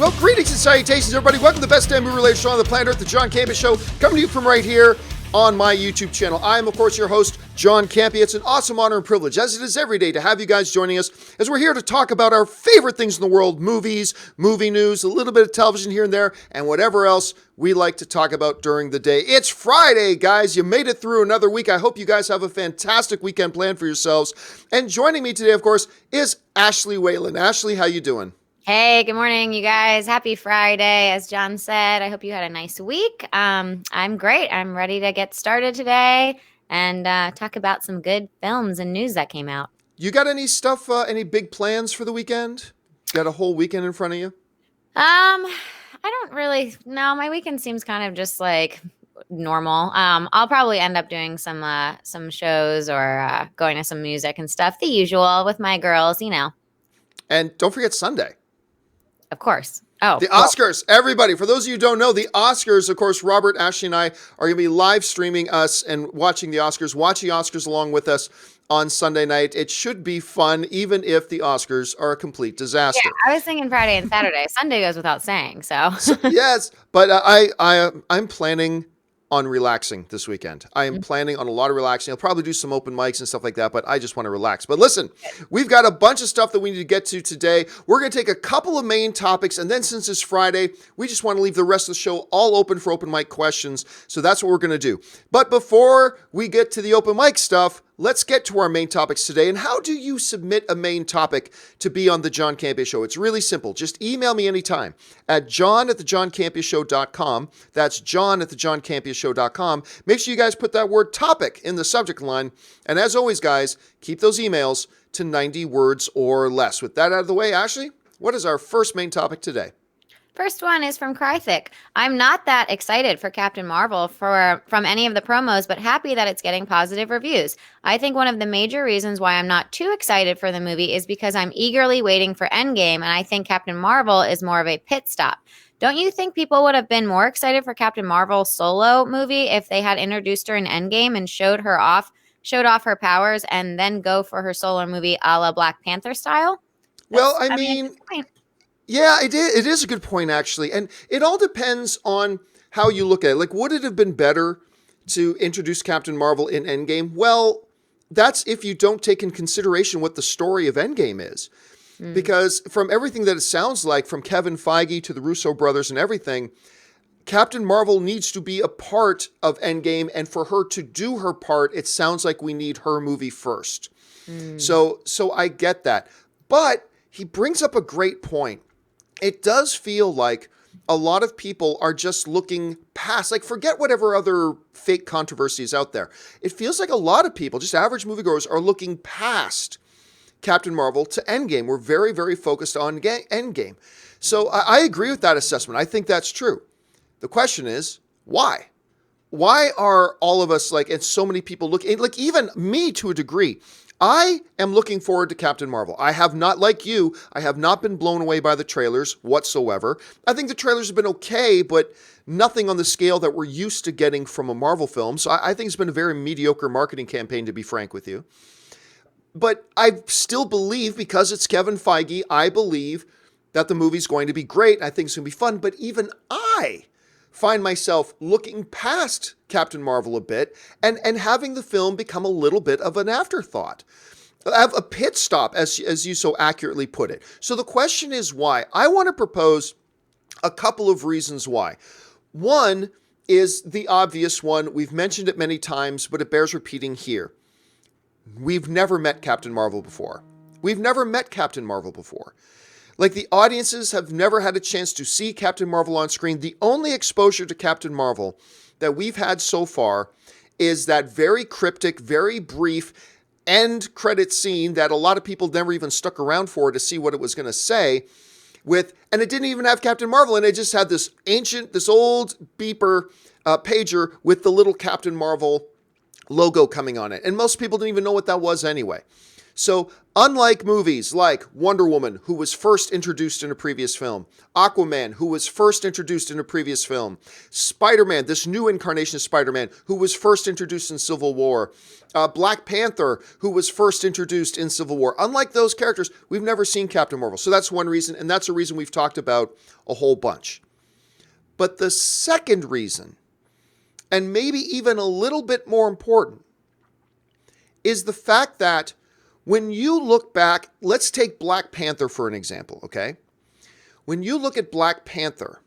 Well, greetings and salutations, everybody. Welcome to the best damn movie-related show on the planet Earth, the John Campea Show, coming to you from right here on my YouTube channel. I am, of course, your host, John Campea. It's an awesome honor and privilege, as it is every day, to have you guys joining us as we're here to talk about our favorite things in the world, movies, movie news, a little bit of television here and there, and whatever else we like to talk about during the day. It's Friday, guys. You made it through another week. I hope you guys have a fantastic weekend planned for yourselves. And joining me today, of course, is Ashley Whalen. Ashley, how you doing? Hey, good morning, you guys. Happy Friday. As John said, I hope you had a nice week. I'm great. I'm ready to get started today and talk about some good films and news that came out. You got any stuff, any big plans for the weekend? Got a whole weekend in front of you? I don't really, no, my weekend seems kind of just like normal. I'll probably end up doing some shows or going to some music and stuff, the usual with my girls, you know. And don't forget Sunday. Of course. Oh, the Oscars, everybody. For those of you who don't know, the Oscars, of course, Robert, Ashley, and I are going to be live streaming us and watching the Oscars. Watch the Oscars along with us on Sunday night. It should be fun, even if the Oscars are a complete disaster. Yeah, I was thinking Friday and Saturday. Sunday goes without saying, so yes, but I'm planning on relaxing this weekend. I am planning on a lot of relaxing. I'll probably do some open mics and stuff like that, but I just want to relax. But listen, we've got a bunch of stuff that we need to get to today. We're going to take a couple of main topics, and then since it's Friday, we just want to leave the rest of the show all open for open mic questions. So that's what we're going to do. But before we get to the open mic stuff, let's get to our main topics today. And how do you submit a main topic to be on the John Campea Show? It's really simple. Just email me anytime at john@thejohncampeashow.com. That's john@thejohncampeashow.com. Make sure you guys put that word topic in the subject line. And as always, guys, keep those emails to 90 words or less. With that out of the way, Ashley, what is our first main topic today? First one is from Krythik. I'm not that excited for Captain Marvel from any of the promos, but happy that it's getting positive reviews. I think one of the major reasons why I'm not too excited for the movie is because I'm eagerly waiting for Endgame, and I think Captain Marvel is more of a pit stop. Don't you think people would have been more excited for Captain Marvel's solo movie if they had introduced her in Endgame and showed off her powers and then go for her solo movie a la Black Panther style? Well, I mean, yeah, it is a good point, actually. And it all depends on how you look at it. Like, would it have been better to introduce Captain Marvel in Endgame? Well, that's if you don't take in consideration what the story of Endgame is. Because from everything that it sounds like, from Kevin Feige to the Russo brothers and everything, Captain Marvel needs to be a part of Endgame. And for her to do her part, it sounds like we need her movie first. So I get that. But he brings up a great point. It does feel like a lot of people are just looking past, like forget whatever other fake controversy is out there. It feels like a lot of people, just average moviegoers, are looking past Captain Marvel to Endgame. We're very, very focused on Endgame. So I agree with that assessment. I think that's true. The question is, why? Why are all of us and so many people looking, like even me to a degree, I am looking forward to Captain Marvel. I have not, like you, I have not been blown away by the trailers whatsoever. I think the trailers have been okay, but nothing on the scale that we're used to getting from a Marvel film. So I think it's been a very mediocre marketing campaign, to be frank with you. But I still believe, because it's Kevin Feige, I believe that the movie's going to be great. I think it's going to be fun. But even I find myself looking past Captain Marvel a bit and having the film become a little bit of an afterthought. Have a pit stop, as you so accurately put it. So the question is why? I want to propose a couple of reasons why. One is the obvious one. We've mentioned it many times, but it bears repeating here. We've never met Captain Marvel before. Like, the audiences have never had a chance to see Captain Marvel on screen. The only exposure to Captain Marvel that we've had so far is that very cryptic, very brief end credit scene that a lot of people never even stuck around for to see what it was going to say. And it didn't even have Captain Marvel, and it just had this old beeper pager with the little Captain Marvel logo coming on it. And most people didn't even know what that was anyway. So unlike movies like Wonder Woman, who was first introduced in a previous film, Aquaman, who was first introduced in a previous film, Spider-Man, this new incarnation of Spider-Man, who was first introduced in Civil War, Black Panther, who was first introduced in Civil War. Unlike those characters, we've never seen Captain Marvel. So that's one reason, and that's a reason we've talked about a whole bunch. But the second reason, and maybe even a little bit more important, is the fact that when you look back, let's take Black Panther for an example, okay? When you look at Black Panther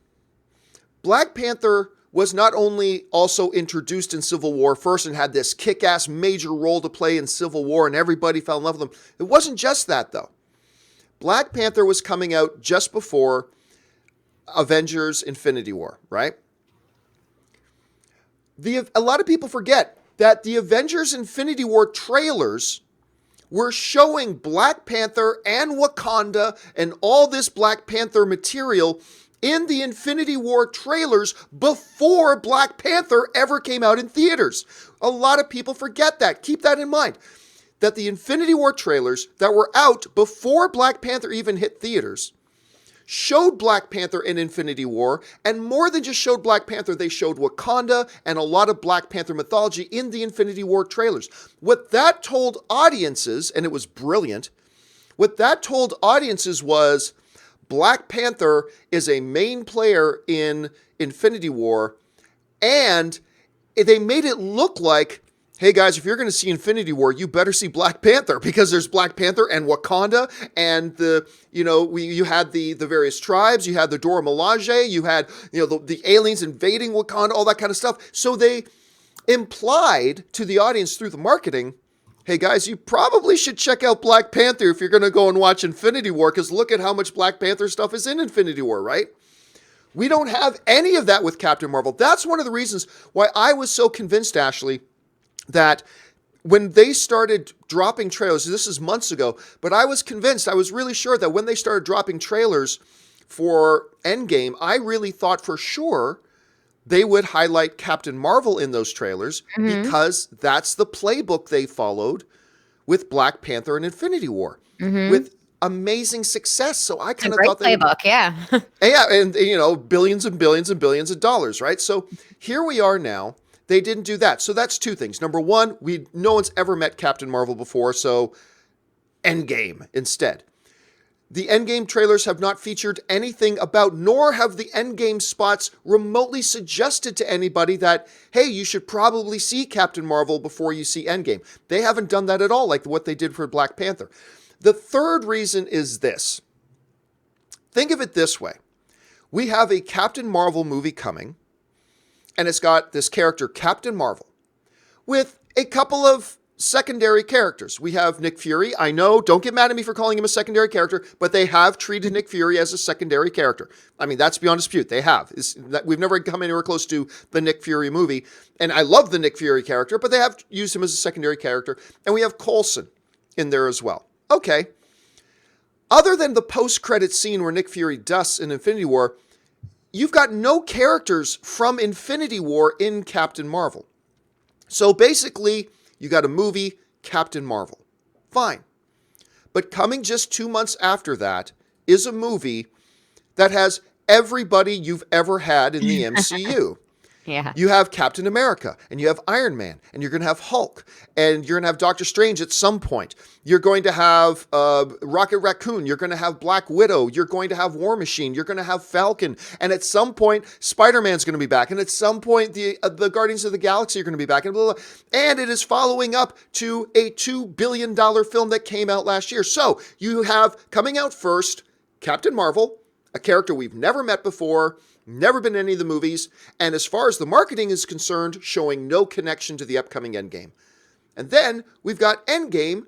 was not only also introduced in Civil War first and had this kick-ass major role to play in Civil War and everybody fell in love with him. It wasn't just that, though. Black Panther was coming out just before Avengers Infinity War, right? A lot of people forget that the Avengers Infinity War trailers were showing Black Panther and Wakanda and all this Black Panther material in the Infinity War trailers before Black Panther ever came out in theaters. A lot of people forget that. Keep that in mind. That the Infinity War trailers that were out before Black Panther even hit theaters showed Black Panther in Infinity War, and more than just showed Black Panther, they showed Wakanda and a lot of Black Panther mythology in the Infinity War trailers. What that told audiences, and it was brilliant, what that told audiences was Black Panther is a main player in Infinity War, and they made it look like, hey guys, if you're going to see Infinity War, you better see Black Panther, because there's Black Panther and Wakanda and you had the various tribes, you had the Dora Milaje, you had the aliens invading Wakanda, all that kind of stuff. So they implied to the audience through the marketing, hey guys, you probably should check out Black Panther if you're going to go and watch Infinity War, because look at how much Black Panther stuff is in Infinity War, right? We don't have any of that with Captain Marvel. That's one of the reasons why I was so convinced, Ashley, that when they started dropping trailers, this is months ago, but I was convinced, I was really sure that when they started dropping trailers for Endgame, I really thought for sure they would highlight Captain Marvel in those trailers, because that's the playbook they followed with Black Panther and Infinity War with amazing success. So I kind of thought they playbook, yeah. yeah, and billions and billions and billions of dollars, right? So here we are now. They didn't do that. So that's two things. Number one, no one's ever met Captain Marvel before, so Endgame instead. The Endgame trailers have not featured anything about, nor have the Endgame spots remotely suggested to anybody that, hey, you should probably see Captain Marvel before you see Endgame. They haven't done that at all, like what they did for Black Panther. The third reason is this. Think of it this way. We have a Captain Marvel movie coming, and it's got this character, Captain Marvel, with a couple of secondary characters. We have Nick Fury. I know, don't get mad at me for calling him a secondary character, but they have treated Nick Fury as a secondary character. I mean, that's beyond dispute. They have. We've never come anywhere close to the Nick Fury movie. And I love the Nick Fury character, but they have used him as a secondary character. And we have Coulson in there as well. Okay. Other than the post-credit scene where Nick Fury dusts in Infinity War, you've got no characters from Infinity War in Captain Marvel. So basically, you got a movie, Captain Marvel. Fine. But coming just 2 months after that is a movie that has everybody you've ever had in the MCU. Yeah. You have Captain America, and you have Iron Man, and you're going to have Hulk, and you're going to have Doctor Strange at some point. You're going to have Rocket Raccoon. You're going to have Black Widow. You're going to have War Machine. You're going to have Falcon. And at some point, Spider-Man's going to be back. And at some point, the Guardians of the Galaxy are going to be back. And blah, blah, blah. And it is following up to a $2 billion film that came out last year. So you have coming out first, Captain Marvel, a character we've never met before, never been in any of the movies, and as far as the marketing is concerned, showing no connection to the upcoming Endgame. And then we've got Endgame,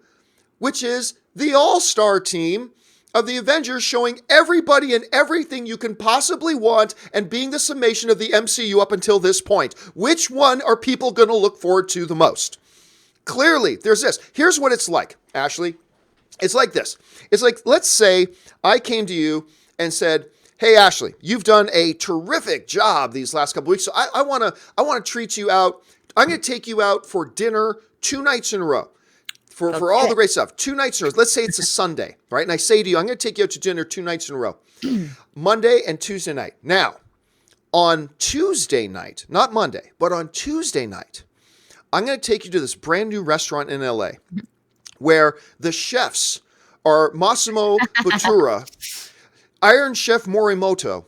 which is the all-star team of the Avengers, showing everybody and everything you can possibly want and being the summation of the MCU up until this point. Which one are people going to look forward to the most? Clearly, there's this. Here's what it's like, Ashley. It's like this. It's like, let's say I came to you and said, Hey Ashley, you've done a terrific job these last couple weeks. So I wanna treat you out. I'm gonna take you out for dinner 2 nights in a row. For all the Okay. great stuff. 2 nights in a row. Let's say it's a Sunday, right? And I say to you, I'm gonna take you out to dinner 2 nights in a row. Monday and Tuesday night. Now, on Tuesday night, not Monday, but on Tuesday night, I'm gonna take you to this brand new restaurant in LA where the chefs are Massimo Bottura, Iron Chef Morimoto,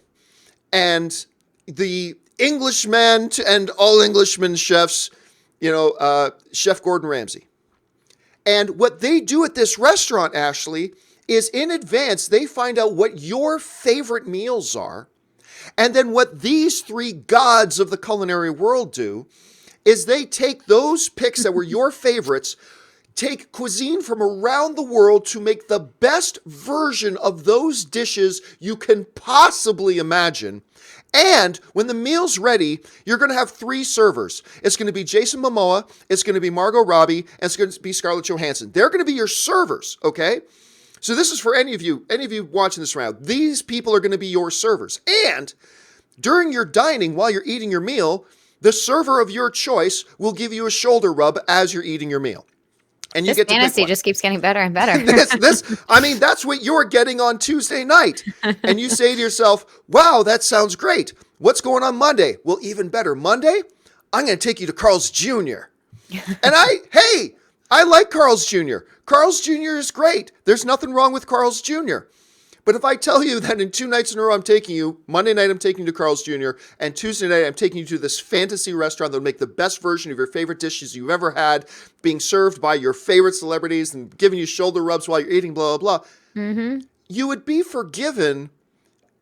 and the Englishman and all Englishman chefs, Chef Gordon Ramsay. And what they do at this restaurant, Ashley, is in advance, they find out what your favorite meals are. And then what these three gods of the culinary world do is they take those picks that were your favorites, take cuisine from around the world to make the best version of those dishes you can possibly imagine. And when the meal's ready, you're going to have three servers. It's going to be Jason Momoa, it's going to be Margot Robbie, and it's going to be Scarlett Johansson. They're going to be your servers, okay? So this is for any of you watching this around. These people are going to be your servers. And during your dining, while you're eating your meal, the server of your choice will give you a shoulder rub as you're eating your meal. And you This get to pick fantasy one. just keeps getting better and better. That's what you're getting on Tuesday night. And you say to yourself, wow, that sounds great. What's going on Monday? Well, even better. Monday, I'm going to take you to Carl's Jr. And I like Carl's Jr. Carl's Jr. is great. There's nothing wrong with Carl's Jr. But if I tell you that in 2 nights in a row I'm taking you, Monday night I'm taking you to Carl's Jr., and Tuesday night I'm taking you to this fantasy restaurant that'll make the best version of your favorite dishes you've ever had, being served by your favorite celebrities and giving you shoulder rubs while you're eating, blah, blah, blah, you would be forgiven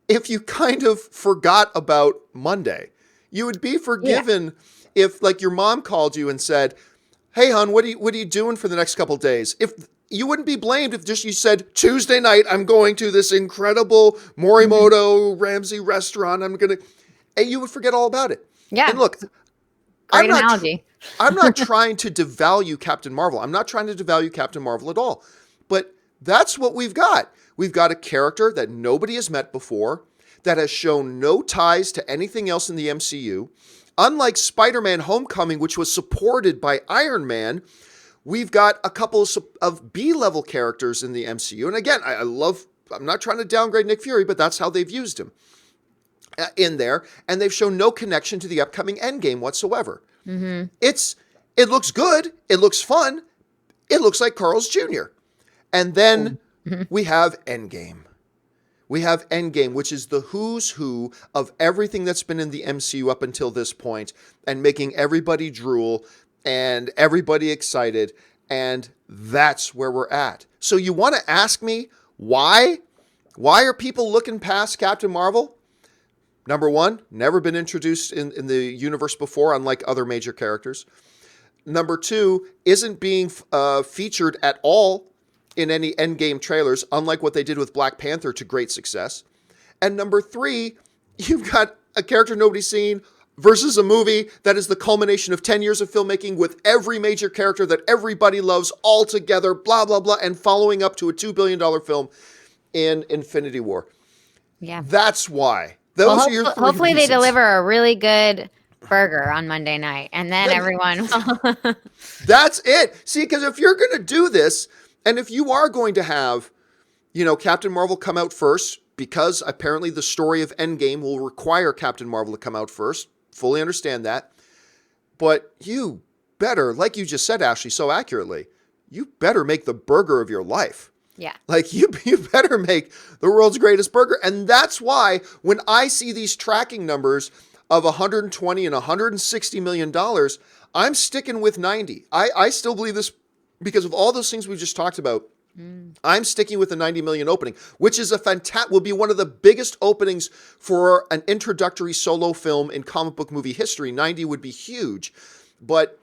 if you kind of forgot about Monday. You would be forgiven if, like, your mom called you and said, hey, hon, what are you doing for the next couple days? If you wouldn't be blamed if just you said, Tuesday night, I'm going to this incredible Morimoto Ramsay restaurant. And you would forget all about it. Yeah. And look, Great analogy. I'm not trying to devalue Captain Marvel. I'm not trying to devalue Captain Marvel at all. But that's what we've got. We've got a character that nobody has met before, that has shown no ties to anything else in the MCU. Unlike Spider-Man Homecoming, which was supported by Iron Man, we've got a couple of B-level characters in the MCU. And again, I'm not trying to downgrade Nick Fury, but that's how they've used him in there. And they've shown no connection to the upcoming Endgame whatsoever. Mm-hmm. It looks good. It looks fun. It looks like Carl's Jr. And then we have Endgame. We have Endgame, which is the who's who of everything that's been in the MCU up until this point, and making everybody drool and everybody excited, and that's where we're at. So you want to ask me why? Why are people looking past Captain Marvel? Number one, never been introduced in the universe before, unlike other major characters. Number two, isn't being featured at all in any Endgame trailers, unlike what they did with Black Panther to great success. And number three, you've got a character nobody's seen versus a movie that is the culmination of 10 years of filmmaking with every major character that everybody loves all together, blah, blah, blah, and following up to a $2 billion film in Infinity War. Yeah. That's why. Hopefully they deliver a really good burger on Monday night, and then everyone will. That's it. See, because if you're going to do this, and if you are going to have, Captain Marvel come out first, because apparently the story of Endgame will require Captain Marvel to come out first, fully understand that. But you better, like you just said, Ashley, so accurately, you better make the burger of your life. Yeah. Like you better make the world's greatest burger. And that's why when I see these tracking numbers of 120 and 160 million dollars, I'm sticking with 90. I still believe this because of all those things we just talked about. I'm sticking with the 90 million opening, which is will be one of the biggest openings for an introductory solo film in comic book movie history. 90 would be huge, but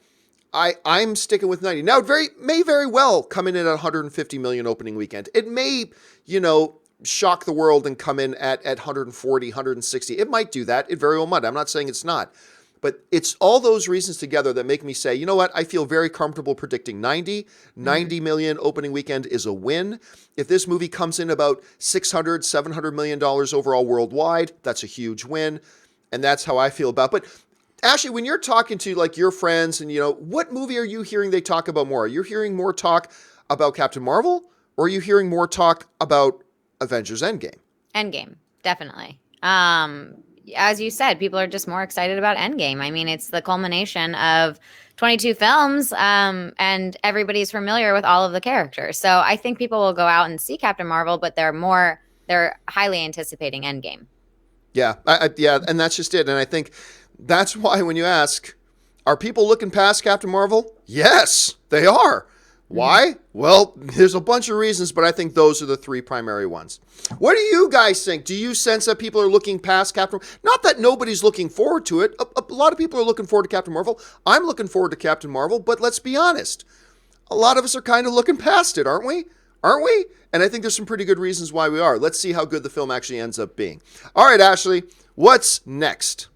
I'm sticking with 90. Now, it may very well come in at 150 million opening weekend. It may, shock the world and come in at 140, 160. It might do that. It very well might. I'm not saying it's not. But it's all those reasons together that make me say, you know what? I feel very comfortable predicting 90. Mm-hmm. 90 million opening weekend is a win. If this movie comes in about 600, $700 million overall worldwide, that's a huge win. And that's how I feel about it. But Ashley, when you're talking to like your friends and, what movie are you hearing they talk about more? Are you hearing more talk about Captain Marvel, or are you hearing more talk about Avengers Endgame? Endgame, definitely. As you said, people are just more excited about Endgame. I mean, it's the culmination of 22 films, and everybody's familiar with all of the characters. So I think people will go out and see Captain Marvel, but they're highly anticipating Endgame. Yeah, yeah, and that's just it. And I think that's why when you ask, are people looking past Captain Marvel? Yes, they are. Mm-hmm. Why? Well, there's a bunch of reasons, but I think those are the three primary ones. What do you guys think? Do you sense that people are looking past Captain Marvel? Not that nobody's looking forward to it. A lot of people are looking forward to Captain Marvel. I'm looking forward to Captain Marvel, but let's be honest. A lot of us are kind of looking past it, aren't we? Aren't we? And I think there's some pretty good reasons why we are. Let's see how good the film actually ends up being. All right, Ashley, what's next?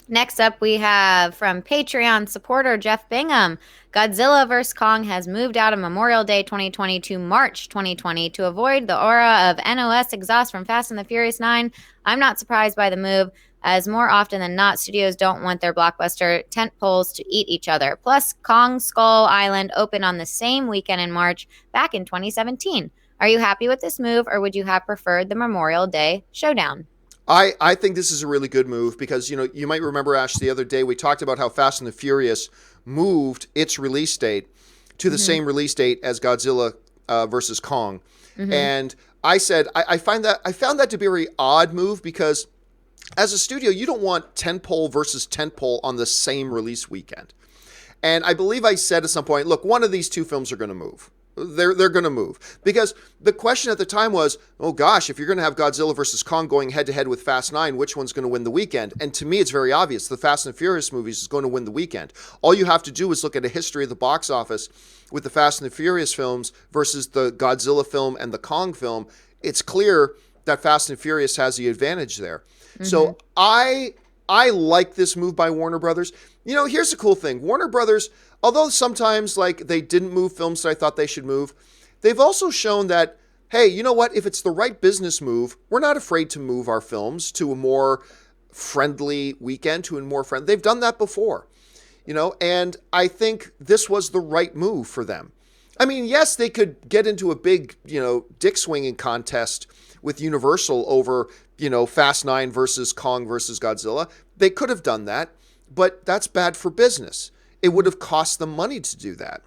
Next up, we have from Patreon supporter Jeff Bingham. Godzilla vs. Kong has moved out of Memorial Day 2020 to March 2020 to avoid the aura of NOS exhaust from Fast and the Furious 9. I'm not surprised by the move, as more often than not, studios don't want their blockbuster tentpoles to eat each other. Plus, Kong Skull Island opened on the same weekend in March back in 2017. Are you happy with this move, or would you have preferred the Memorial Day showdown? I think this is a really good move because, you might remember, Ash, the other day we talked about how Fast and the Furious moved its release date to the Mm-hmm. same release date as Godzilla versus Kong. Mm-hmm. And I said, I found that to be a very odd move because as a studio, you don't want tentpole versus tentpole on the same release weekend. And I believe I said at some point, look, one of these two films are going to move. They're going to move because the question at the time was, oh gosh, if you're going to have Godzilla versus Kong going head to head with Fast 9, which one's going to win the weekend? And to me, it's very obvious. The Fast and Furious movies is going to win the weekend. All you have to do is look at a history of the box office with the Fast and the Furious films versus the Godzilla film and the Kong film. It's clear that Fast and Furious has the advantage there. Mm-hmm. So I like this move by Warner Brothers. Here's the cool thing. Warner Brothers, although sometimes like they didn't move films that I thought they should move, they've also shown that, hey, you know what? If it's the right business move, we're not afraid to move our films to a more friendly weekend, to a more friendly. They've done that before, and I think this was the right move for them. I mean, yes, they could get into a big, dick swinging contest with Universal over, Fast 9 versus Kong versus Godzilla. They could have done that, but that's bad for business. It would have cost them money to do that.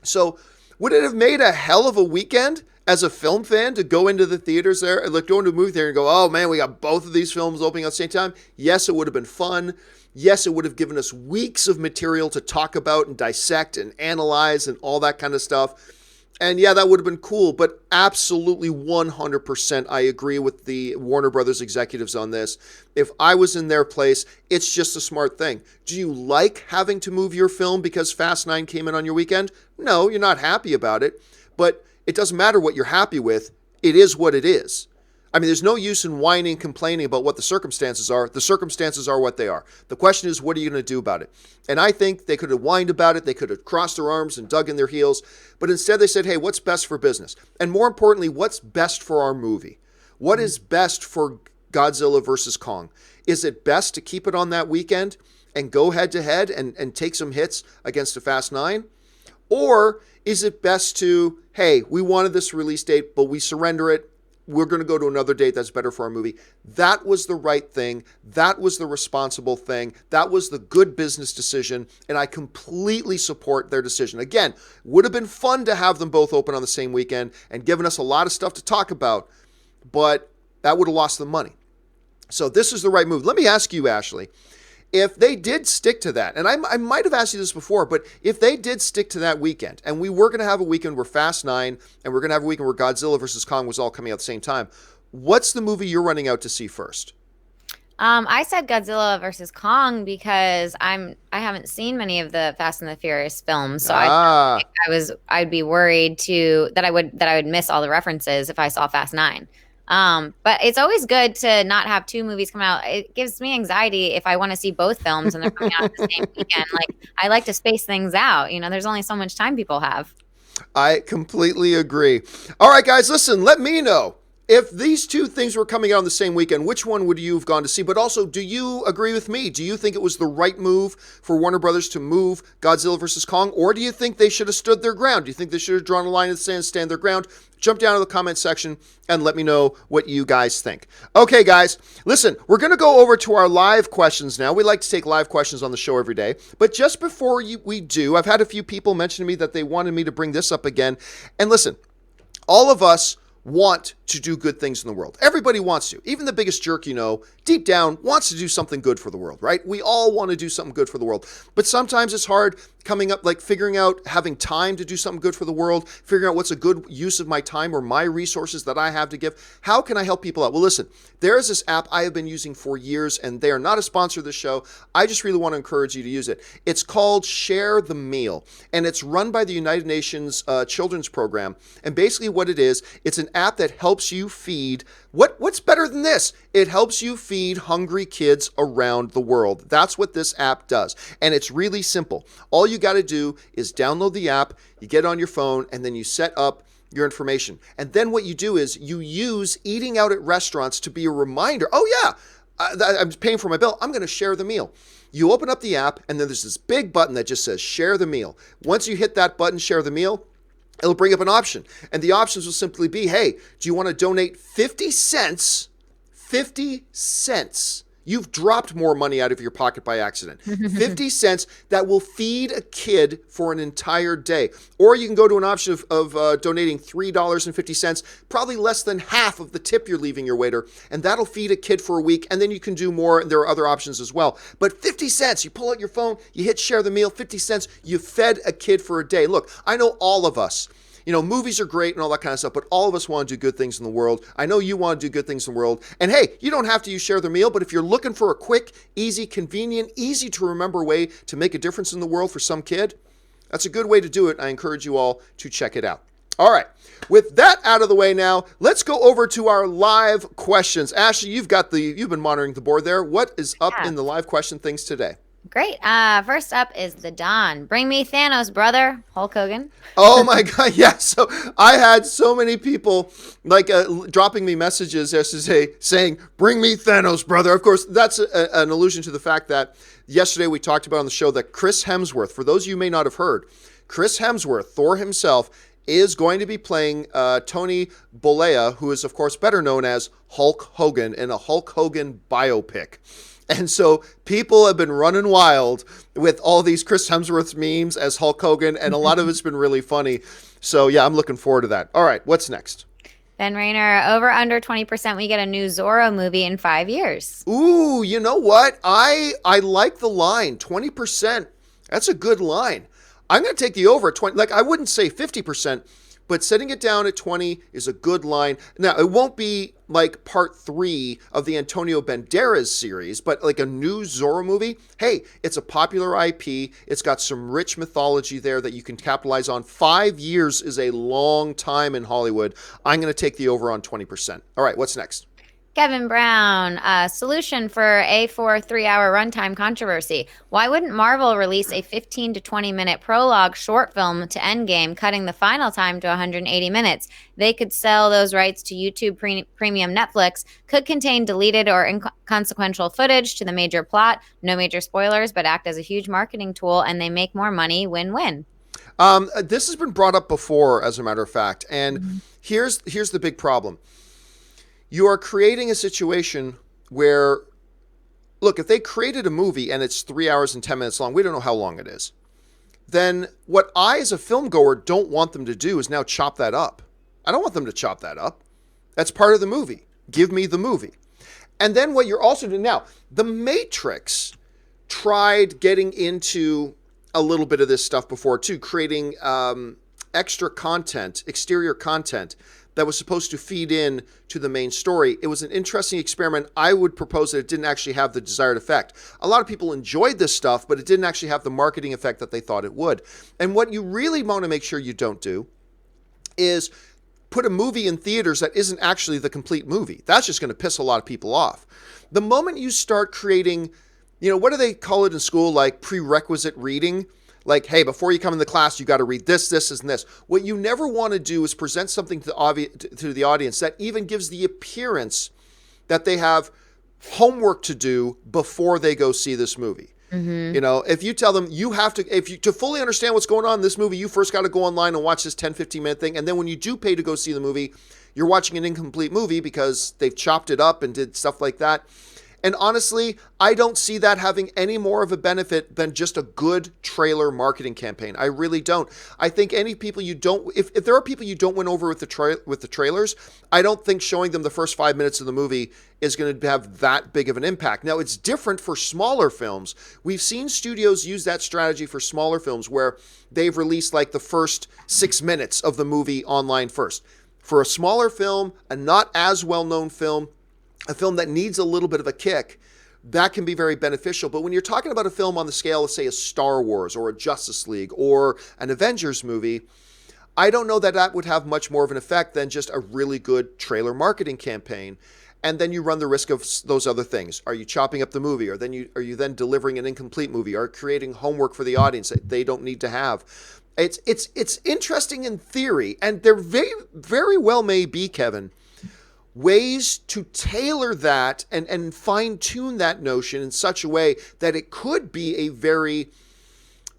So would it have made a hell of a weekend as a film fan to go into the theaters there, like go into a movie theater and go, oh man, we got both of these films opening at the same time? Yes, it would have been fun. Yes, it would have given us weeks of material to talk about and dissect and analyze and all that kind of stuff. And yeah, that would have been cool, but absolutely 100% I agree with the Warner Brothers executives on this. If I was in their place, it's just a smart thing. Do you like having to move your film because Fast 9 came in on your weekend? No, you're not happy about it, but it doesn't matter what you're happy with. It is what it is. I mean, there's no use in whining and complaining about what the circumstances are. The circumstances are what they are. The question is, what are you going to do about it? And I think they could have whined about it. They could have crossed their arms and dug in their heels. But instead they said, hey, what's best for business? And more importantly, what's best for our movie? What is best for Godzilla versus Kong? Is it best to keep it on that weekend and go head to head and take some hits against a Fast 9? Or is it best to, hey, we wanted this release date, but we surrender it. We're going to go to another date that's better for our movie. That was the right thing. That was the responsible thing. That was the good business decision. And I completely support their decision. Again, would have been fun to have them both open on the same weekend and given us a lot of stuff to talk about, but that would have lost them money. So this is the right move. Let me ask you, Ashley, if they did stick to that, and I might have asked you this before, but if they did stick to that weekend, and we were going to have a weekend where Fast 9, and we're going to have a weekend where Godzilla versus Kong was all coming out at the same time, what's the movie you're running out to see first? I said Godzilla versus Kong because I haven't seen many of the Fast and the Furious films, so Ah, I'd be worried that I would miss all the references if I saw Fast 9. But it's always good to not have two movies come out. It gives me anxiety if I want to see both films and they're coming out the same weekend. Like I like to space things out. There's only so much time people have. I completely agree. All right, guys, listen, let me know. If these two things were coming out on the same weekend, which one would you have gone to see? But also, do you agree with me? Do you think it was the right move for Warner Brothers to move Godzilla vs. Kong? Or do you think they should have stood their ground? Do you think they should have drawn a line in the sand, stand their ground? Jump down to the comment section and let me know what you guys think. Okay, guys, listen, we're going to go over to our live questions now. We like to take live questions on the show every day. But just before we do, I've had a few people mention to me that they wanted me to bring this up again. And listen, all of us want to do good things in the world. Everybody wants to. Even the biggest jerk, deep down wants to do something good for the world, right? We all want to do something good for the world. But sometimes it's hard coming up, like figuring out, having time to do something good for the world, figuring out what's a good use of my time or my resources that I have to give. How can I help people out? Well, listen, there is this app I have been using for years, and they are not a sponsor of the show. I just really want to encourage you to use it. It's called Share the Meal, and it's run by the United Nations Children's Program. And basically what it is, it's an app that helps you feed, what's better than this? It helps you feed hungry kids around the world. That's what this app does. And it's really simple. All you got to do is download the app, you get on your phone, and then you set up your information. And then what you do is you use eating out at restaurants to be a reminder. Oh yeah, I'm paying for my bill. I'm going to share the meal. You open up the app, and then there's this big button that just says share the meal. Once you hit that button, share the meal, it'll bring up an option. And the options will simply be, hey, do you want to donate 50 cents? 50 cents. You've dropped more money out of your pocket by accident. 50 cents that will feed a kid for an entire day. Or you can go to an option of donating $3.50, probably less than half of the tip you're leaving your waiter, and that'll feed a kid for a week, and then you can do more, and there are other options as well. But 50 cents, you pull out your phone, you hit share the meal, 50 cents, you fed a kid for a day. Look, I know all of us, movies are great and all that kind of stuff, but all of us want to do good things in the world. I know you want to do good things in the world. And hey, you don't have to use Share the Meal, but if you're looking for a quick, easy, convenient, easy to remember way to make a difference in the world for some kid, that's a good way to do it. I encourage you all to check it out. All right. With that out of the way now, let's go over to our live questions. Ashley, you've been monitoring the board there. What is up in the live question things today? Great. First up is the Don. Bring me Thanos, brother. Hulk Hogan. Oh my God. Yeah. So I had so many people dropping me messages yesterday saying, bring me Thanos, brother. Of course, that's an allusion to the fact that yesterday we talked about on the show that Chris Hemsworth, for those of you who may not have heard, Chris Hemsworth, Thor himself, is going to be playing Tony Bollea, who is, of course, better known as Hulk Hogan in a Hulk Hogan biopic. And so people have been running wild with all these Chris Hemsworth memes as Hulk Hogan, and a lot of it's been really funny. So yeah, I'm looking forward to that. All right, what's next? Ben Rayner, over under 20%, we get a new Zorro movie in 5 years. Ooh, you know what? I like the line, 20%. That's a good line. I'm going to take the over at 20. Like, I wouldn't say 50%, but setting it down at 20 is a good line. Now, it won't be like part 3 of the Antonio Banderas series, but like a new Zorro movie. Hey, it's a popular IP. It's got some rich mythology there that you can capitalize on. 5 years is a long time in Hollywood. I'm going to take the over on 20%. All right, what's next? Kevin Brown, solution for A4 3-hour runtime controversy. Why wouldn't Marvel release a 15 to 20 minute prologue short film to Endgame, cutting the final time to 180 minutes? They could sell those rights to YouTube Premium Netflix, could contain deleted or inconsequential footage to the major plot, no major spoilers, but act as a huge marketing tool, and they make more money, win-win. This has been brought up before, as a matter of fact, and here's the big problem. You are creating a situation where, look, if they created a movie and it's 3 hours and 10 minutes long, we don't know how long it is, then what I, as a film goer, don't want them to do is now chop that up. I don't want them to chop that up. That's part of the movie. Give me the movie. And then what you're also doing now, The Matrix tried getting into a little bit of this stuff before too, creating extra content, exterior content that was supposed to feed in to the main story. It was an interesting experiment. I would propose that it didn't actually have the desired effect. A lot of people enjoyed this stuff, but it didn't actually have the marketing effect that they thought it would. And what you really want to make sure you don't do is put a movie in theaters that isn't actually the complete movie. That's just going to piss a lot of people off. The moment you start creating, what do they call it in school? Like prerequisite reading. Like, hey, before you come in the class, you got to read this, this, and this. What you never want to do is present something to the audience that even gives the appearance that they have homework to do before they go see this movie. Mm-hmm. If you tell them you have to, to fully understand what's going on in this movie, you first got to go online and watch this 10, 15-minute thing. And then when you do pay to go see the movie, you're watching an incomplete movie because they've chopped it up and did stuff like that. And honestly, I don't see that having any more of a benefit than just a good trailer marketing campaign. I really don't. I think any people if there are people you don't win over with the trailers, I don't think showing them the first 5 minutes of the movie is going to have that big of an impact. Now, it's different for smaller films. We've seen studios use that strategy for smaller films where they've released like the first 6 minutes of the movie online first. For a smaller film, a not as well-known film, a film that needs a little bit of a kick, that can be very beneficial. But when you're talking about a film on the scale of, say, a Star Wars or a Justice League or an Avengers movie, I don't know that that would have much more of an effect than just a really good trailer marketing campaign. And then you run the risk of those other things. Are you chopping up the movie? Are you then delivering an incomplete movie? Or creating homework for the audience that they don't need to have? It's interesting in theory, and there very, very well may be, Kevin, ways to tailor that and fine-tune that notion in such a way that it could be a very,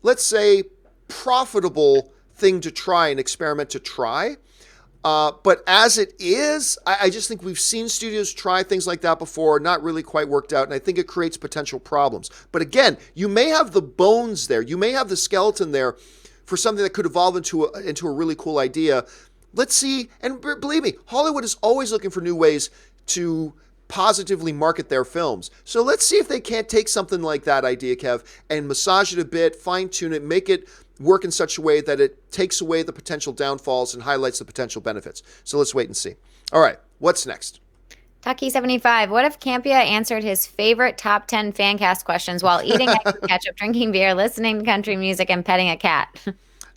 let's say, profitable thing to try, an experiment to try. But as it is, I just think we've seen studios try things like that before, not really quite worked out, and I think it creates potential problems. But again, you may have the bones there. You may have the skeleton there for something that could evolve into a really cool idea. Let's see, and believe me, Hollywood is always looking for new ways to positively market their films. So let's see if they can't take something like that idea, Kev, and massage it a bit, fine-tune it, make it work in such a way that it takes away the potential downfalls and highlights the potential benefits. So let's wait and see. All right, what's next? Tucky75, what if Campea answered his favorite top 10 fan cast questions while eating ketchup, drinking beer, listening to country music, and petting a cat?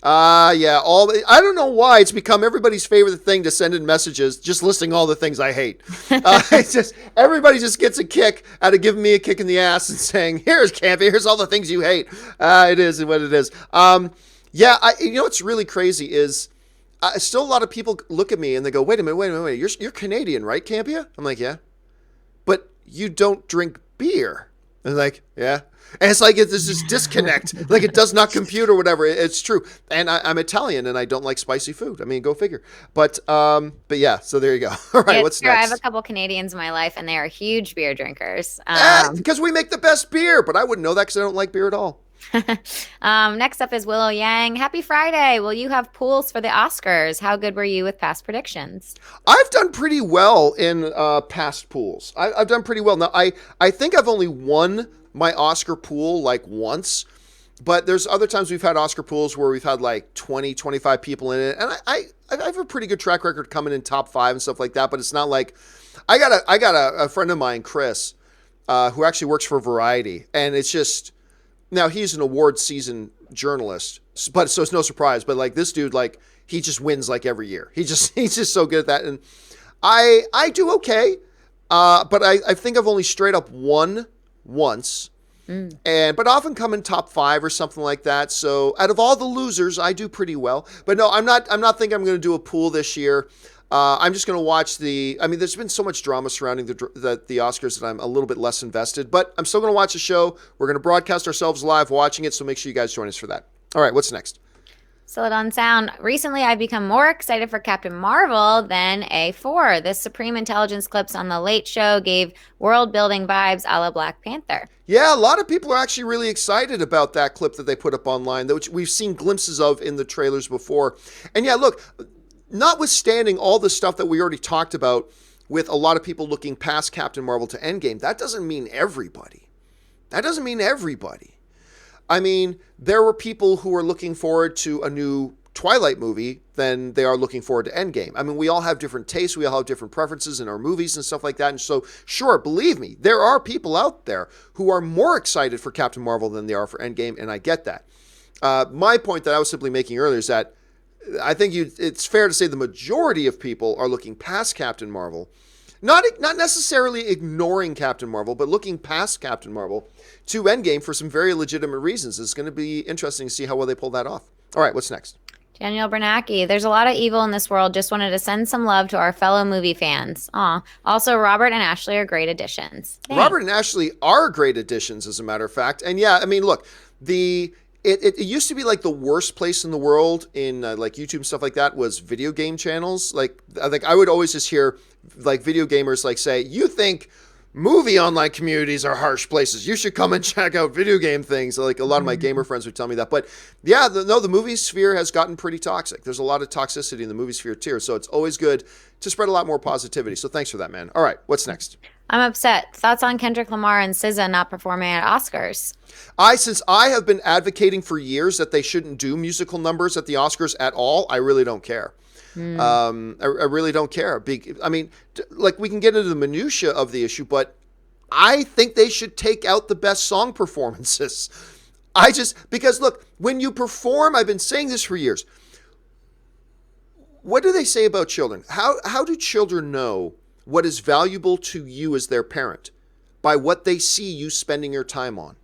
Yeah, I don't know why it's become everybody's favorite thing to send in messages just listing all the things I hate. It's just everybody just gets a kick out of giving me a kick in the ass and saying, "Here's Campy, here's all the things you hate." It is what it is. Yeah, what's really crazy is still a lot of people look at me and they go, "Wait a minute, you're Canadian, right, Campea?" I'm like, "Yeah," but you don't drink beer. And like, yeah. And it's like there's this disconnect, like it does not compute or whatever. It's true. And I'm Italian and I don't like spicy food. I mean, go figure. But yeah, so there you go. All right, what's next? I have a couple Canadians in my life and they are huge beer drinkers. Because we make the best beer, but I wouldn't know that because I don't like beer at all. Next up is Willow Yang. Happy Friday. Will you have pools for the Oscars? How good were you with past predictions? I've done pretty well in past pools. I've done pretty well. Now, I think I've only won my Oscar pool like once, but there's other times we've had Oscar pools where we've had like 20, 25 people in it. And I have a pretty good track record coming in top 5 and stuff like that, but it's not like I got a friend of mine, Chris, who actually works for Variety. And it's just, now he's an award season journalist, but so it's no surprise, but like this dude, like he just wins like every year. He's just so good at that. And I do okay. But I think I've only straight up won once, but often come in top 5 or something like that. So out of all the losers, I do pretty well. But no, I'm not thinking I'm going to do a pool this year. I'm just going to watch there's been so much drama surrounding the Oscars that I'm a little bit less invested, but I'm still going to watch the show. We're going to broadcast ourselves live watching it. So make sure you guys join us for that. All right, what's next? Silicon Sound. Recently, I've become more excited for Captain Marvel than A4. The Supreme Intelligence clips on The Late Show gave world-building vibes a la Black Panther. Yeah, a lot of people are actually really excited about that clip that they put up online, which we've seen glimpses of in the trailers before. And yeah, look, notwithstanding all the stuff that we already talked about with a lot of people looking past Captain Marvel to Endgame, that doesn't mean everybody. I mean, there were people who were looking forward to a new Twilight movie than they are looking forward to Endgame. I mean, we all have different tastes. We all have different preferences in our movies and stuff like that. And so, sure, believe me, there are people out there who are more excited for Captain Marvel than they are for Endgame, and I get that. My point that I was simply making earlier is that I think it's fair to say the majority of people are looking past Captain Marvel. Not necessarily ignoring Captain Marvel, but looking past Captain Marvel to Endgame for some very legitimate reasons. It's going to be interesting to see how well they pull that off. All right, what's next? Daniel Bernanke, there's a lot of evil in this world. Just wanted to send some love to our fellow movie fans. Aw. Also, Robert and Ashley are great additions. Thanks. Robert and Ashley are great additions, as a matter of fact. And yeah, I mean, look, it used to be like the worst place in the world in like YouTube and stuff like that was video game channels. Like I would always just hear like video gamers like say, "You think movie online communities are harsh places? You should come and check out video game things." Like a lot of my gamer friends would tell me that. But yeah, the movie sphere has gotten pretty toxic. There's a lot of toxicity in the movie sphere too. So it's always good to spread a lot more positivity. So thanks for that, man. All right, what's next? I'm upset. Thoughts on Kendrick Lamar and SZA not performing at Oscars? Since I have been advocating for years that they shouldn't do musical numbers at the Oscars at all, I really don't care. I really don't care. I mean, like we can get into the minutia of the issue, but I think they should take out the best song performances. Because look, when you perform, I've been saying this for years. What do they say about children? How do children know what is valuable to you as their parent? By what they see you spending your time on.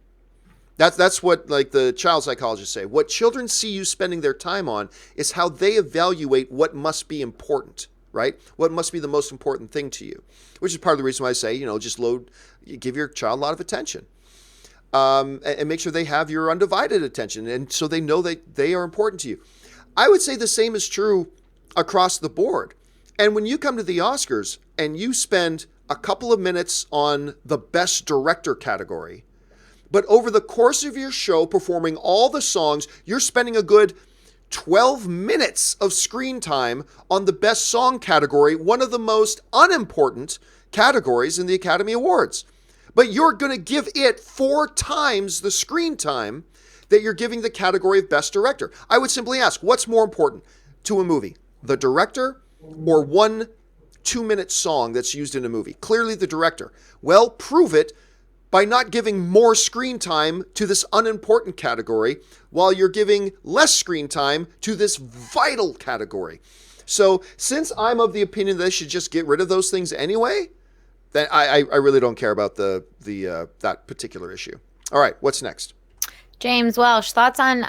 That's what like the child psychologists say. What children see you spending their time on is how they evaluate what must be important, right? What must be the most important thing to you, which is part of the reason why I say, just give your child a lot of attention, and make sure they have your undivided attention, and so they know that they are important to you. I would say the same is true across the board. And when you come to the Oscars and you spend a couple of minutes on the Best Director category, but over the course of your show, performing all the songs, you're spending a good 12 minutes of screen time on the Best Song category, one of the most unimportant categories in the Academy Awards. But you're going to give it 4 times the screen time that you're giving the category of Best Director. I would simply ask, what's more important to a movie? The director or one 2-minute song that's used in a movie? Clearly the director. Well, prove it by not giving more screen time to this unimportant category while you're giving less screen time to this vital category. So since I'm of the opinion that they should just get rid of those things anyway, then I really don't care about that particular issue. All right, what's next? James Welsh, thoughts on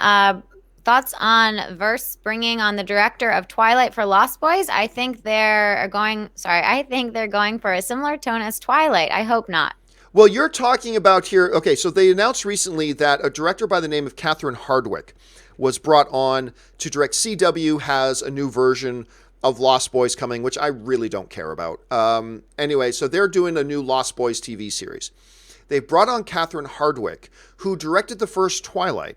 Verse bringing on the director of Twilight for Lost Boys? I think they're going for a similar tone as Twilight. I hope not. Well, you're talking about here, okay, so they announced recently that a director by the name of Catherine Hardwicke was brought on to direct. CW has a new version of Lost Boys coming, which I really don't care about. Anyway, so they're doing a new Lost Boys TV series. They brought on Catherine Hardwicke, who directed the first Twilight,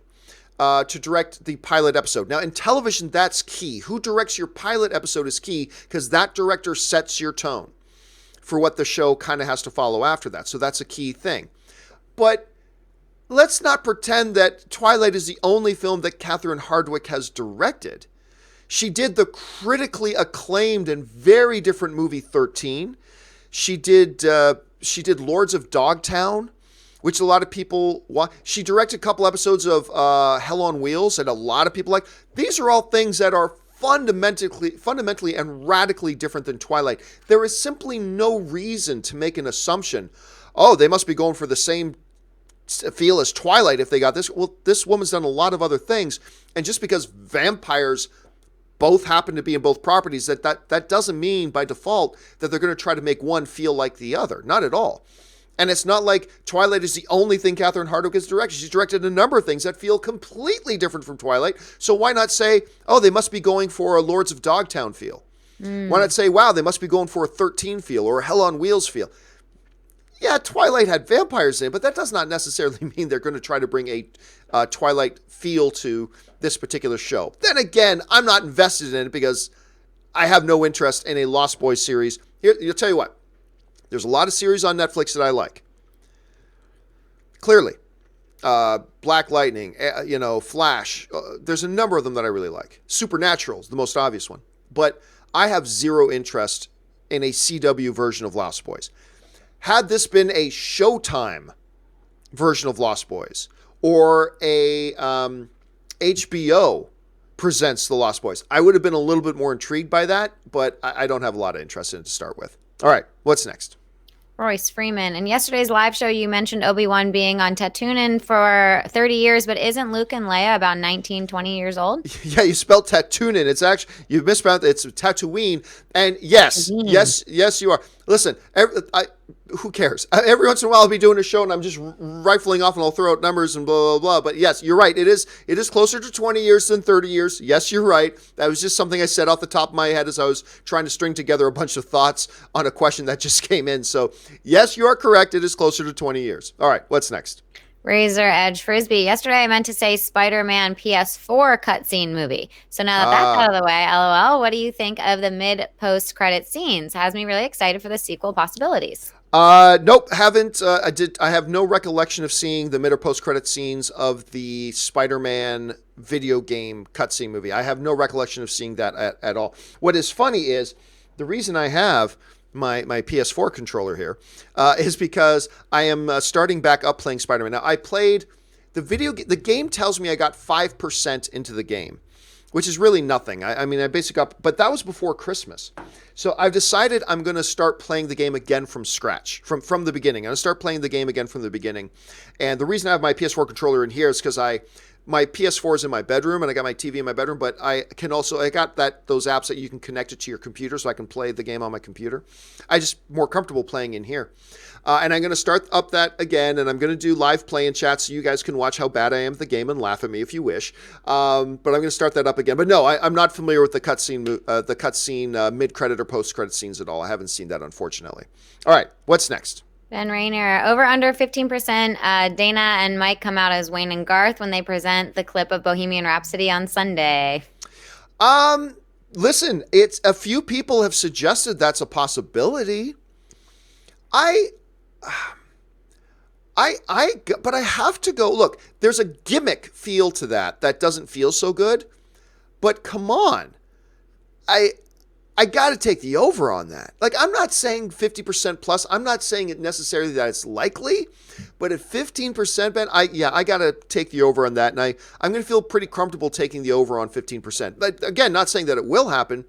to direct the pilot episode. Now, in television, that's key. Who directs your pilot episode is key because that director sets your tone for what the show kind of has to follow after that. So that's a key thing. But let's not pretend that Twilight is the only film that Catherine Hardwicke has directed. She did the critically acclaimed and very different movie 13. She did Lords of Dogtown, which a lot of people watch. She directed a couple episodes of Hell on Wheels, and a lot of people like. These are all things that are fundamentally and radically different than Twilight. There is simply no reason to make an assumption, oh, they must be going for the same feel as Twilight if they got this. Well, this woman's done a lot of other things, and just because vampires both happen to be in both properties, that doesn't mean by default that they're going to try to make one feel like the other. Not at all. And it's not like Twilight is the only thing Catherine Hardwicke has directed. She's directed a number of things that feel completely different from Twilight. So why not say, oh, they must be going for a Lords of Dogtown feel? Why not say, wow, they must be going for a 13 feel or a Hell on Wheels feel? Yeah, Twilight had vampires in it, but that does not necessarily mean they're going to try to bring a Twilight feel to this particular show. Then again, I'm not invested in it because I have no interest in a Lost Boys series. Here, I'll tell you what. There's a lot of series on Netflix that I like. Clearly. Black Lightning, Flash. There's a number of them that I really like. Supernatural is the most obvious one. But I have zero interest in a CW version of Lost Boys. Had this been a Showtime version of Lost Boys or a HBO presents The Lost Boys. I would have been a little bit more intrigued by that, but I don't have a lot of interest in it to start with. All right, what's next? Royce Freeman. In yesterday's live show, you mentioned Obi-Wan being on Tatooine for 30 years, but isn't Luke and Leia about 19, 20 years old? Yeah, you spelled Tatooine. It's actually, you mispronounced it. It's Tatooine. And yes, yes, you are. Listen, who cares? Every once in a while I'll be doing a show and I'm just rifling off and I'll throw out numbers and blah, blah, blah. But yes, you're right. It is closer to 20 years than 30 years. Yes, you're right. That was just something I said off the top of my head as I was trying to string together a bunch of thoughts on a question that just came in. So yes, you are correct. It is closer to 20 years. All right, what's next? Razor Edge Frisbee. Yesterday, I meant to say Spider-Man PS4 cutscene movie. So now that that's out of the way, LOL, what do you think of the mid-post credit scenes? Has me really excited for the sequel possibilities. Nope, haven't. I have no recollection of seeing the mid or post credit scenes of the Spider-Man video game cutscene movie. I have no recollection of seeing that at all. What is funny is the reason I have my PS4 controller here is because I am starting back up playing Spider-Man. Now I played the game tells me I got 5% into the game, which is really nothing. I mean, I basically got, but that was before Christmas. So I've decided I'm going to start playing the game again from scratch, from the beginning. I'm going to start playing the game again from the beginning. And the reason I have my PS4 controller in here is because my PS4 is in my bedroom and I got my TV in my bedroom, but I got those apps that you can connect it to your computer so I can play the game on my computer. I just more comfortable playing in here. And I'm going to start up that again, and I'm going to do live play and chat so you guys can watch how bad I am at the game and laugh at me if you wish. But I'm going to start that up again. But no, I'm not familiar with the cutscene mid-credit or post-credit scenes at all. I haven't seen that, unfortunately. All right, what's next? Ben Rayner, over under 15%. Dana and Mike come out as Wayne and Garth when they present the clip of Bohemian Rhapsody on Sunday. Listen, it's a few people have suggested that's a possibility. But I have to go, look, there's a gimmick feel to that doesn't feel so good. But come on. I got to take the over on that. Like, I'm not saying 50% plus. I'm not saying it necessarily that it's likely. But at 15%, Ben, I got to take the over on that. And I'm going to feel pretty comfortable taking the over on 15%. But again, not saying that it will happen.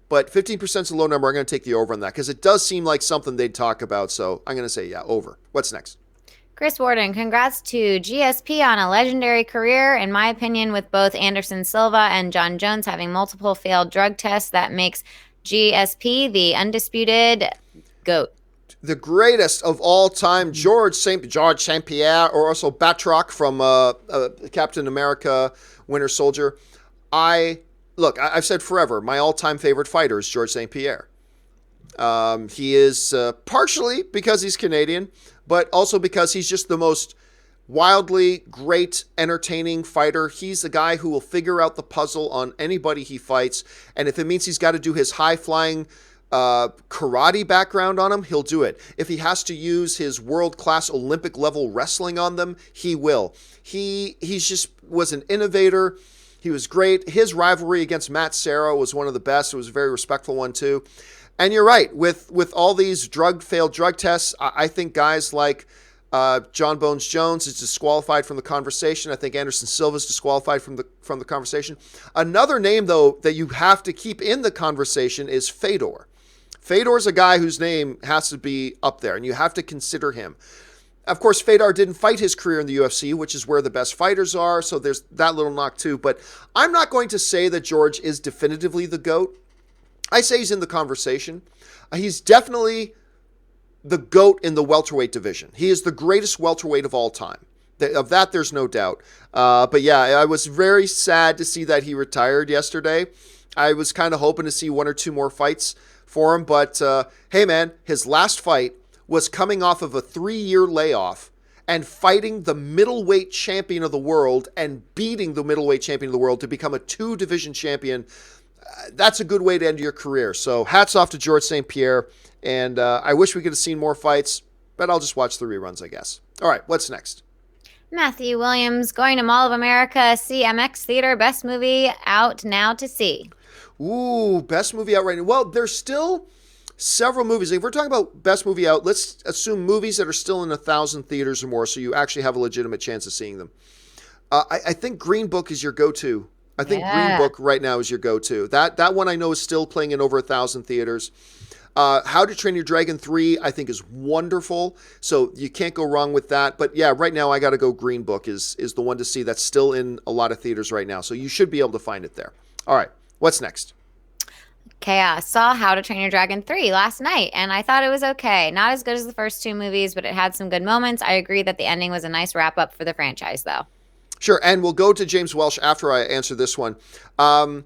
But 15% is a low number. I'm going to take the over on that because it does seem like something they'd talk about. So I'm going to say, yeah, over. What's next? Chris Warden, congrats to GSP on a legendary career. In my opinion, with both Anderson Silva and John Jones having multiple failed drug tests, that makes GSP the undisputed GOAT. The greatest of all time, George St. Pierre, or also Batroc from Captain America, Winter Soldier. I've said forever, my all-time favorite fighter is George St. Pierre. He is partially because he's Canadian, but also because he's just the most wildly great, entertaining fighter. He's the guy who will figure out the puzzle on anybody he fights, and if it means he's got to do his high-flying karate background on him, he'll do it. If he has to use his world-class Olympic-level wrestling on them, he will. He's just was an innovator. He was great. His rivalry against Matt Serra was one of the best. It was a very respectful one, too. And you're right. With all these failed drug tests, I think guys like John Bones Jones is disqualified from the conversation. I think Anderson Silva is disqualified from the conversation. Another name, though, that you have to keep in the conversation is Fedor. Fedor is a guy whose name has to be up there, and you have to consider him. Of course, Fedor didn't fight his career in the UFC, which is where the best fighters are, so there's that little knock too. But I'm not going to say that George is definitively the GOAT. I say he's in the conversation. He's definitely the GOAT in the welterweight division. He is the greatest welterweight of all time. Of that, there's no doubt. But yeah, I was very sad to see that he retired yesterday. I was kind of hoping to see one or two more fights for him. But hey, man, his last fight was coming off of a 3-year layoff and fighting the middleweight champion of the world and beating the middleweight champion of the world to become a 2-division champion. That's a good way to end your career. So hats off to George St. Pierre. And I wish we could have seen more fights, but I'll just watch the reruns, I guess. All right, what's next? Matthew Williams, going to Mall of America, CMX Theater, best movie out now to see. Ooh, best movie out right now. Well, there's still several movies. If we're talking about best movie out, let's assume movies that are still in 1,000 theaters or more, so you actually have a legitimate chance of seeing them. I think Green Book is your go-to I think Green Yeah. Book right now is your go-to. That one I know is still playing in over 1,000 theaters. How to Train Your Dragon 3, I think, is wonderful. So you can't go wrong with that. But yeah, right now I got to go Green Book is the one to see that's still in a lot of theaters right now. So you should be able to find it there. All right, what's next? Okay, I saw How to Train Your Dragon 3 last night, and I thought it was okay. Not as good as the first two movies, but it had some good moments. I agree that the ending was a nice wrap up for the franchise, though. Sure, and we'll go to James Welsh after I answer this one. Um,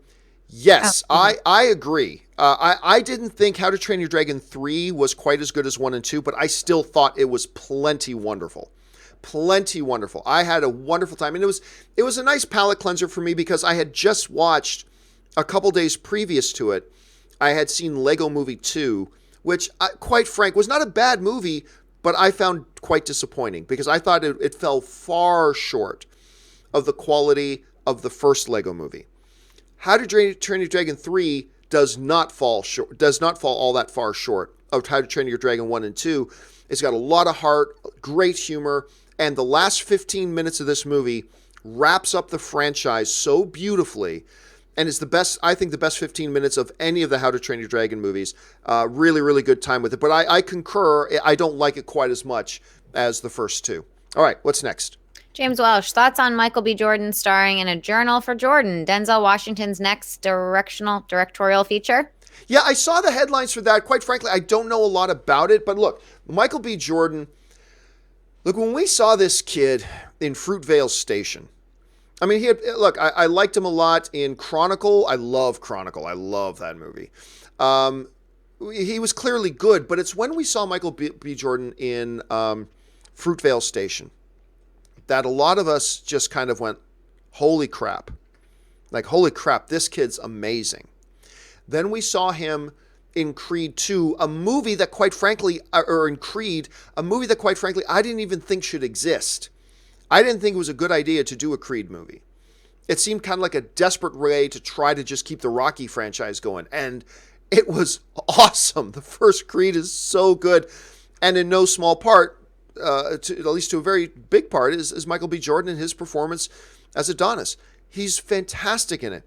Oh, yes, mhm. I agree. I didn't think How to Train Your Dragon 3 was quite as good as 1 and 2, but I still thought it was plenty wonderful. Plenty wonderful. I had a wonderful time, and it was a nice palate cleanser for me because I had just watched a couple days previous to it. I had seen Lego Movie 2, which, quite frank, was not a bad movie, but I found quite disappointing because I thought it fell far short of the quality of the first Lego movie. How to Train Your Dragon 3 does not fall all that far short of How to Train Your Dragon 1 and 2. It's got a lot of heart, great humor, and the last 15 minutes of this movie wraps up the franchise so beautifully, and it's the best, I think, the best 15 minutes of any of the How to Train Your Dragon movies. Really, really good time with it. But I concur, I don't like it quite as much as the first two. All right, what's next? James Welsh, thoughts on Michael B. Jordan starring in A Journal for Jordan, Denzel Washington's next directorial feature? Yeah, I saw the headlines for that. Quite frankly, I don't know a lot about it. But look, Michael B. Jordan, look, when we saw this kid in Fruitvale Station, I mean, I liked him a lot in Chronicle. I love Chronicle. I love that movie. Um, he was clearly good, but it's when we saw Michael B. Jordan in Fruitvale Station that a lot of us just kind of went, holy crap. Like, holy crap, this kid's amazing. Then we saw him in Creed 2, a movie that quite frankly, or in Creed, a movie that quite frankly I didn't even think should exist. I didn't think it was a good idea to do a Creed movie. It seemed kind of like a desperate way to try to just keep the Rocky franchise going. And it was awesome. The first Creed is so good. And in no small part, at least to a very big part, is Michael B. Jordan and his performance as Adonis. He's fantastic in it.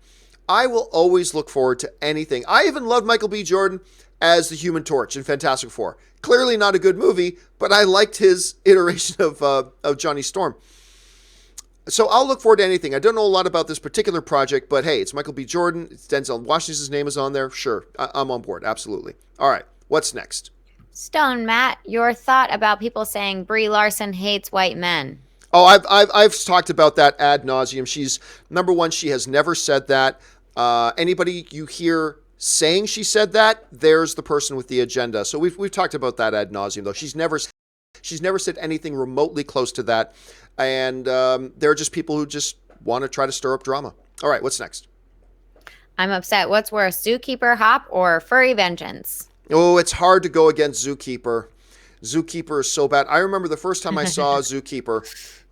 I will always look forward to anything. I even loved Michael B. Jordan as the Human Torch in Fantastic Four. Clearly not a good movie, but I liked his iteration of Johnny Storm. So I'll look forward to anything. I don't know a lot about this particular project, but hey, it's Michael B. Jordan. It's Denzel Washington's name is on there. Sure, I'm on board. Absolutely. All right, what's next? Stone Matt, your thought about people saying Brie Larson hates white men. Oh, I've talked about that ad nauseum. She's number one. She has never said that. Anybody you hear saying she said that, there's the person with the agenda. So we've talked about that ad nauseum, though. She's never said anything remotely close to that. And there are just people who just want to try to stir up drama. All right, what's next? I'm upset. What's worse, Zookeeper Hop or Furry Vengeance? Oh, it's hard to go against Zookeeper. Zookeeper is so bad. I remember the first time I saw Zookeeper,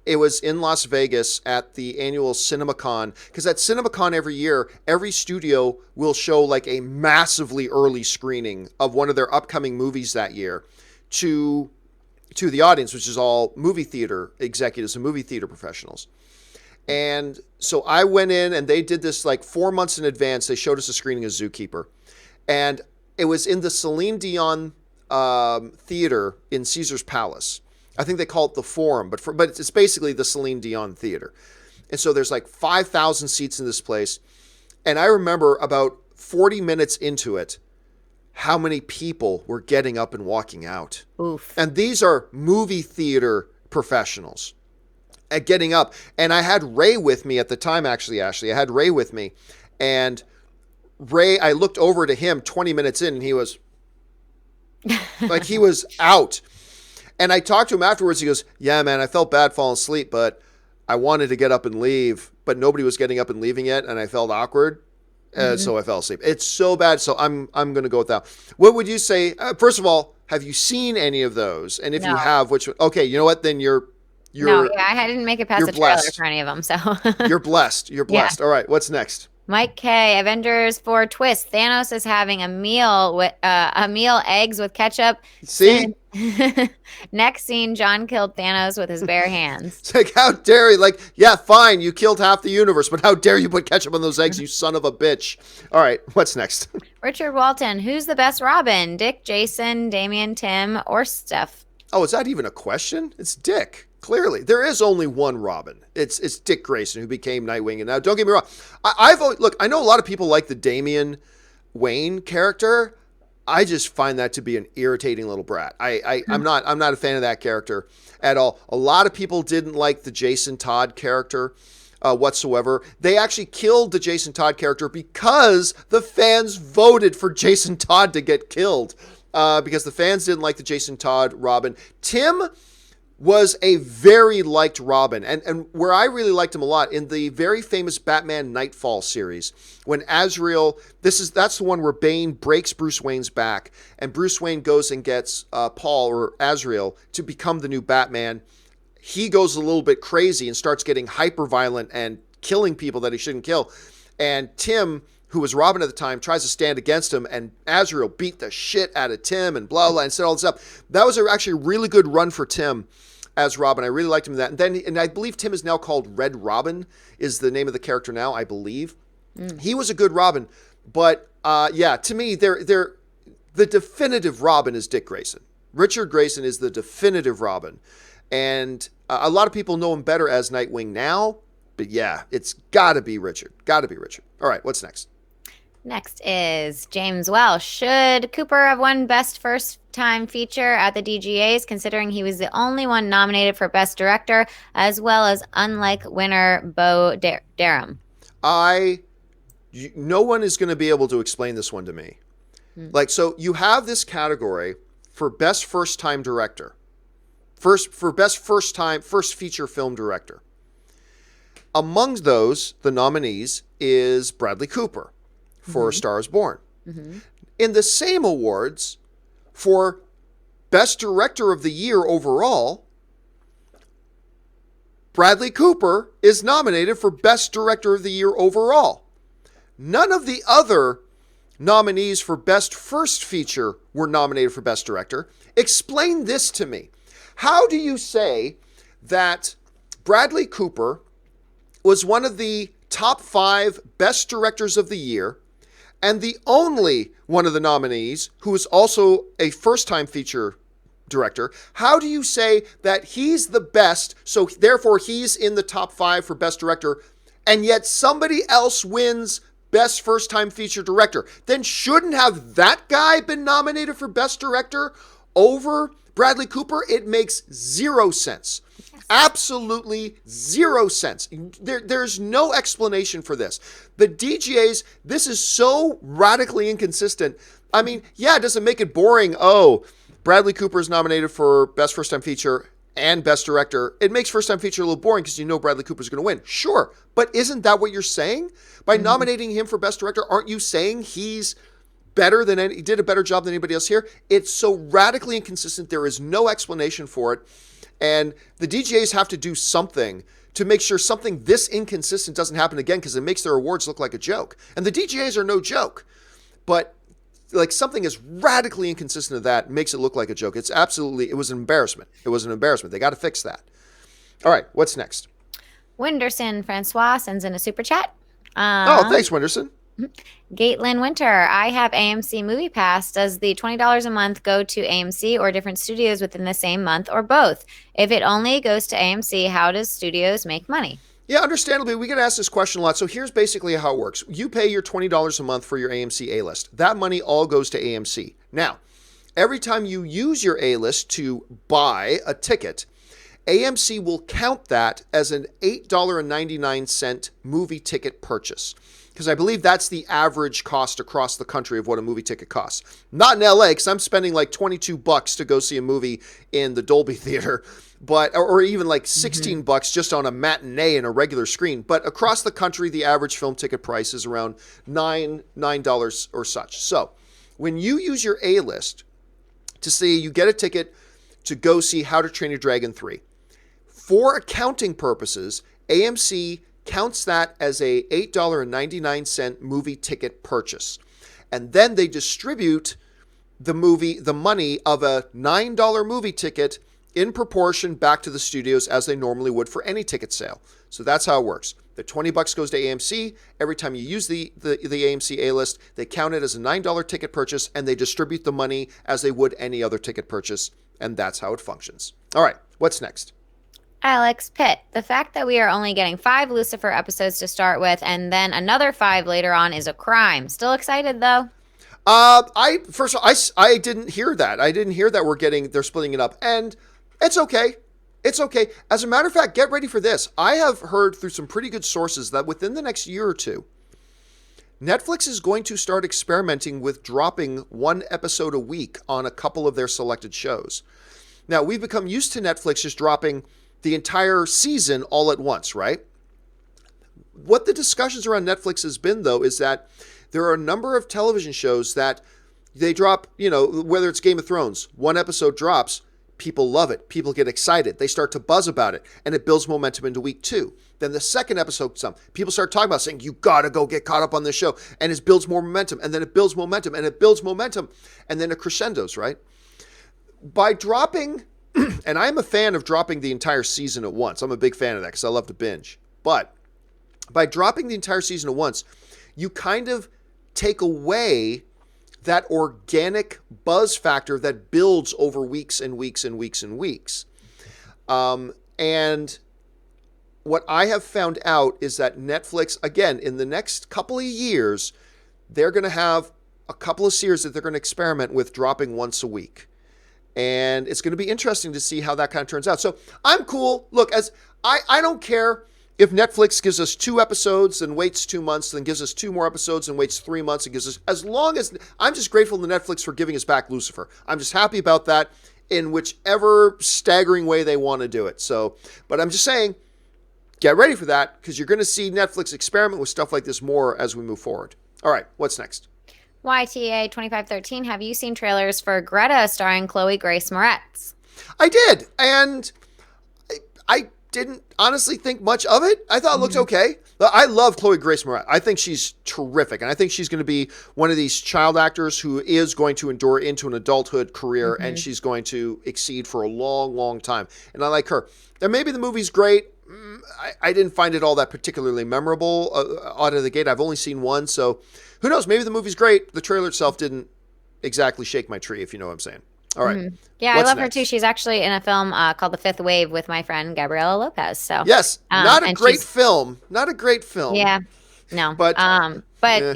it was in Las Vegas at the annual CinemaCon. Because at CinemaCon every year, every studio will show like a massively early screening of one of their upcoming movies that year to the audience, which is all movie theater executives and movie theater professionals. And so I went in and they did this like 4 months in advance. They showed us a screening of Zookeeper. And it was in the Celine Dion theater in Caesar's Palace. I think they call it the Forum, but it's basically the Celine Dion theater. And so there's like 5,000 seats in this place. And I remember about 40 minutes into it, how many people were getting up and walking out. Oof. And these are movie theater professionals at getting up. And I had Ray with me at the time, actually, Ashley. I had Ray with me. And Ray, I looked over to him 20 minutes in and he was like, he was out. And I talked to him afterwards. He goes, yeah, man, I felt bad falling asleep, but I wanted to get up and leave, but nobody was getting up and leaving yet. And I felt awkward. So I fell asleep. It's so bad. So I'm going to go with that. What would you say? First of all, have you seen any of those? And if you No. have, which, okay, you know what? Then No, you're, yeah, I didn't make it past you're the trailer blessed. for any of them, so. You're blessed. You're Yeah. blessed. All right. What's next? Mike K, Avengers 4 twist. Thanos is having a meal eggs with ketchup. See? Sin- Next scene, John killed Thanos with his bare hands. It's like, how dare you? Like, yeah, fine, you killed half the universe, but how dare you put ketchup on those eggs, you son of a bitch. All right, what's next? Richard Walton, who's the best Robin? Dick, Jason, Damian, Tim, or Steph? Oh, is that even a question? It's Dick. Clearly, there is only one Robin. It's Dick Grayson who became Nightwing. And now, don't get me wrong, I've always, look. I know a lot of people like the Damian Wayne character. I just find that to be an irritating little brat. I'm not a fan of that character at all. A lot of people didn't like the Jason Todd character whatsoever. They actually killed the Jason Todd character because the fans voted for Jason Todd to get killed. Because the fans didn't like the Jason Todd Robin. Tim was a very liked Robin, and where I really liked him a lot in the very famous Batman Nightfall series, when Azrael, that's the one where Bane breaks Bruce Wayne's back, and Bruce Wayne goes and gets Paul or Azrael to become the new Batman. He goes a little bit crazy and starts getting hyper violent and killing people that he shouldn't kill, and Tim, who was Robin at the time, tries to stand against him, and Azrael beat the shit out of Tim and blah, blah, and said all this up. That was actually a really good run for Tim as Robin. I really liked him in that. And I believe Tim is now called Red Robin, is the name of the character now, I believe. He was a good Robin, but yeah, to me, the definitive Robin is Dick Grayson. Richard Grayson is the definitive Robin. And a lot of people know him better as Nightwing now, but yeah, it's gotta be Richard. Gotta be Richard. All right, what's next? Next is James Welsh. Should Cooper have won Best First Time Feature at the DGAs, considering he was the only one nominated for Best Director, as well as unlike winner Bo Derham? No one is going to be able to explain this one to me. Like, so you have this category for Best First Time Director, for Best First Feature Film Director. Among those, the nominees is Bradley Cooper for A Star is Born. In the same awards, for Best Director of the Year overall, Bradley Cooper is nominated for Best Director of the Year overall. None of the other nominees for Best First Feature were nominated for Best Director. Explain this to me. How do you say that Bradley Cooper was one of the top 5 best directors of the year, and the only one of the nominees who is also a first-time feature director? How do you say that he's the best, so therefore he's in the top 5 for best director, and yet somebody else wins best first-time feature director? Then shouldn't have that guy been nominated for best director over Bradley Cooper? It makes zero sense. Absolutely zero sense. There's no explanation for this. The DGAs, this is so radically inconsistent. I mean, yeah, it doesn't make it boring. Oh, Bradley Cooper is nominated for Best First Time Feature and Best Director. It makes First Time Feature a little boring because you know Bradley Cooper's going to win. Sure, but isn't that what you're saying? By nominating him for Best Director, aren't you saying he's better than he did a better job than anybody else here? It's so radically inconsistent. There is no explanation for it. And the DGAs have to do something to make sure something this inconsistent doesn't happen again, because it makes their awards look like a joke. And the DGAs are no joke. But like, something as radically inconsistent as that makes it look like a joke. It was an embarrassment. It was an embarrassment. They got to fix that. All right, what's next? Winderson Francois sends in a super chat. Oh, thanks, Winderson. Gatelyn Winter, I have AMC Movie Pass. Does the $20 a month go to AMC or different studios within the same month, or both? If it only goes to AMC, how does studios make money? Yeah, understandably, we get asked this question a lot. So here's basically how it works. You pay your $20 a month for your AMC A-list. That money all goes to AMC. Now, every time you use your A-list to buy a ticket, AMC will count that as an $8.99 movie ticket purchase, because I believe that's the average cost across the country of what a movie ticket costs. Not in LA, because I'm spending like $22 to go see a movie in the Dolby Theater, but or even like $16 just on a matinee in a regular screen. But across the country, the average film ticket price is around $9 or such. So when you use your A-list to see, you get a ticket to go see How to Train Your Dragon 3. For accounting purposes, AMC counts that as a $8.99 movie ticket purchase. And then they distribute the money of a $9 movie ticket in proportion back to the studios as they normally would for any ticket sale. So that's how it works. The $20 goes to AMC. Every time you use the AMC A-list, they count it as a $9 ticket purchase, and they distribute the money as they would any other ticket purchase. And that's how it functions. All right, what's next? Alex Pitt, the fact that we are only getting 5 Lucifer episodes to start with and then another 5 later on is a crime. Still excited though? First of all, I didn't hear that. I didn't hear that they're splitting it up, and it's okay. It's okay. As a matter of fact, get ready for this. I have heard through some pretty good sources that within the next year or two, Netflix is going to start experimenting with dropping 1 episode a week on a couple of their selected shows. Now, we've become used to Netflix just dropping the entire season all at once, right? What the discussions around Netflix has been, though, is that there are a number of television shows that they drop, whether it's Game of Thrones, 1 episode drops, people love it. People get excited. They start to buzz about it, and it builds momentum into week 2. Then the second episode, people start talking about saying, you got to go get caught up on this show, and it builds more momentum, and then it builds momentum, and it builds momentum, and then it crescendos, right? By dropping, and I'm a fan of dropping the entire season at once. I'm a big fan of that because I love to binge. But by dropping the entire season at once, you kind of take away that organic buzz factor that builds over weeks and weeks and weeks and weeks. And what I have found out is that Netflix, again, in the next couple of years, they're going to have a couple of series that they're going to experiment with dropping once a week. And it's going to be interesting to see how that kind of turns out. So I'm cool. Look, as I don't care if Netflix gives us 2 episodes and waits 2 months, then gives us 2 more episodes and waits 3 months and gives us, as long as, I'm just grateful to Netflix for giving us back Lucifer. I'm just happy about that in whichever staggering way they want to do it. So, but I'm just saying, get ready for that because you're going to see Netflix experiment with stuff like this more as we move forward. All right, what's next? YTA 2513, have you seen trailers for Greta starring Chloe Grace Moretz? I did, and I didn't honestly think much of it. I thought it looked okay. I love Chloe Grace Moretz. I think she's terrific, and I think she's going to be one of these child actors who is going to endure into an adulthood career, and she's going to exceed for a long, long time. And I like her. And maybe the movie's great. I didn't find it all that particularly memorable out of the gate. I've only seen 1, so who knows? Maybe the movie's great. The trailer itself didn't exactly shake my tree, if you know what I'm saying. All right. Yeah, What's I love next? her too. She's actually in a film called The Fifth Wave with my friend Gabriela Lopez. So yes, not a great film. Not a great film. Yeah, no. But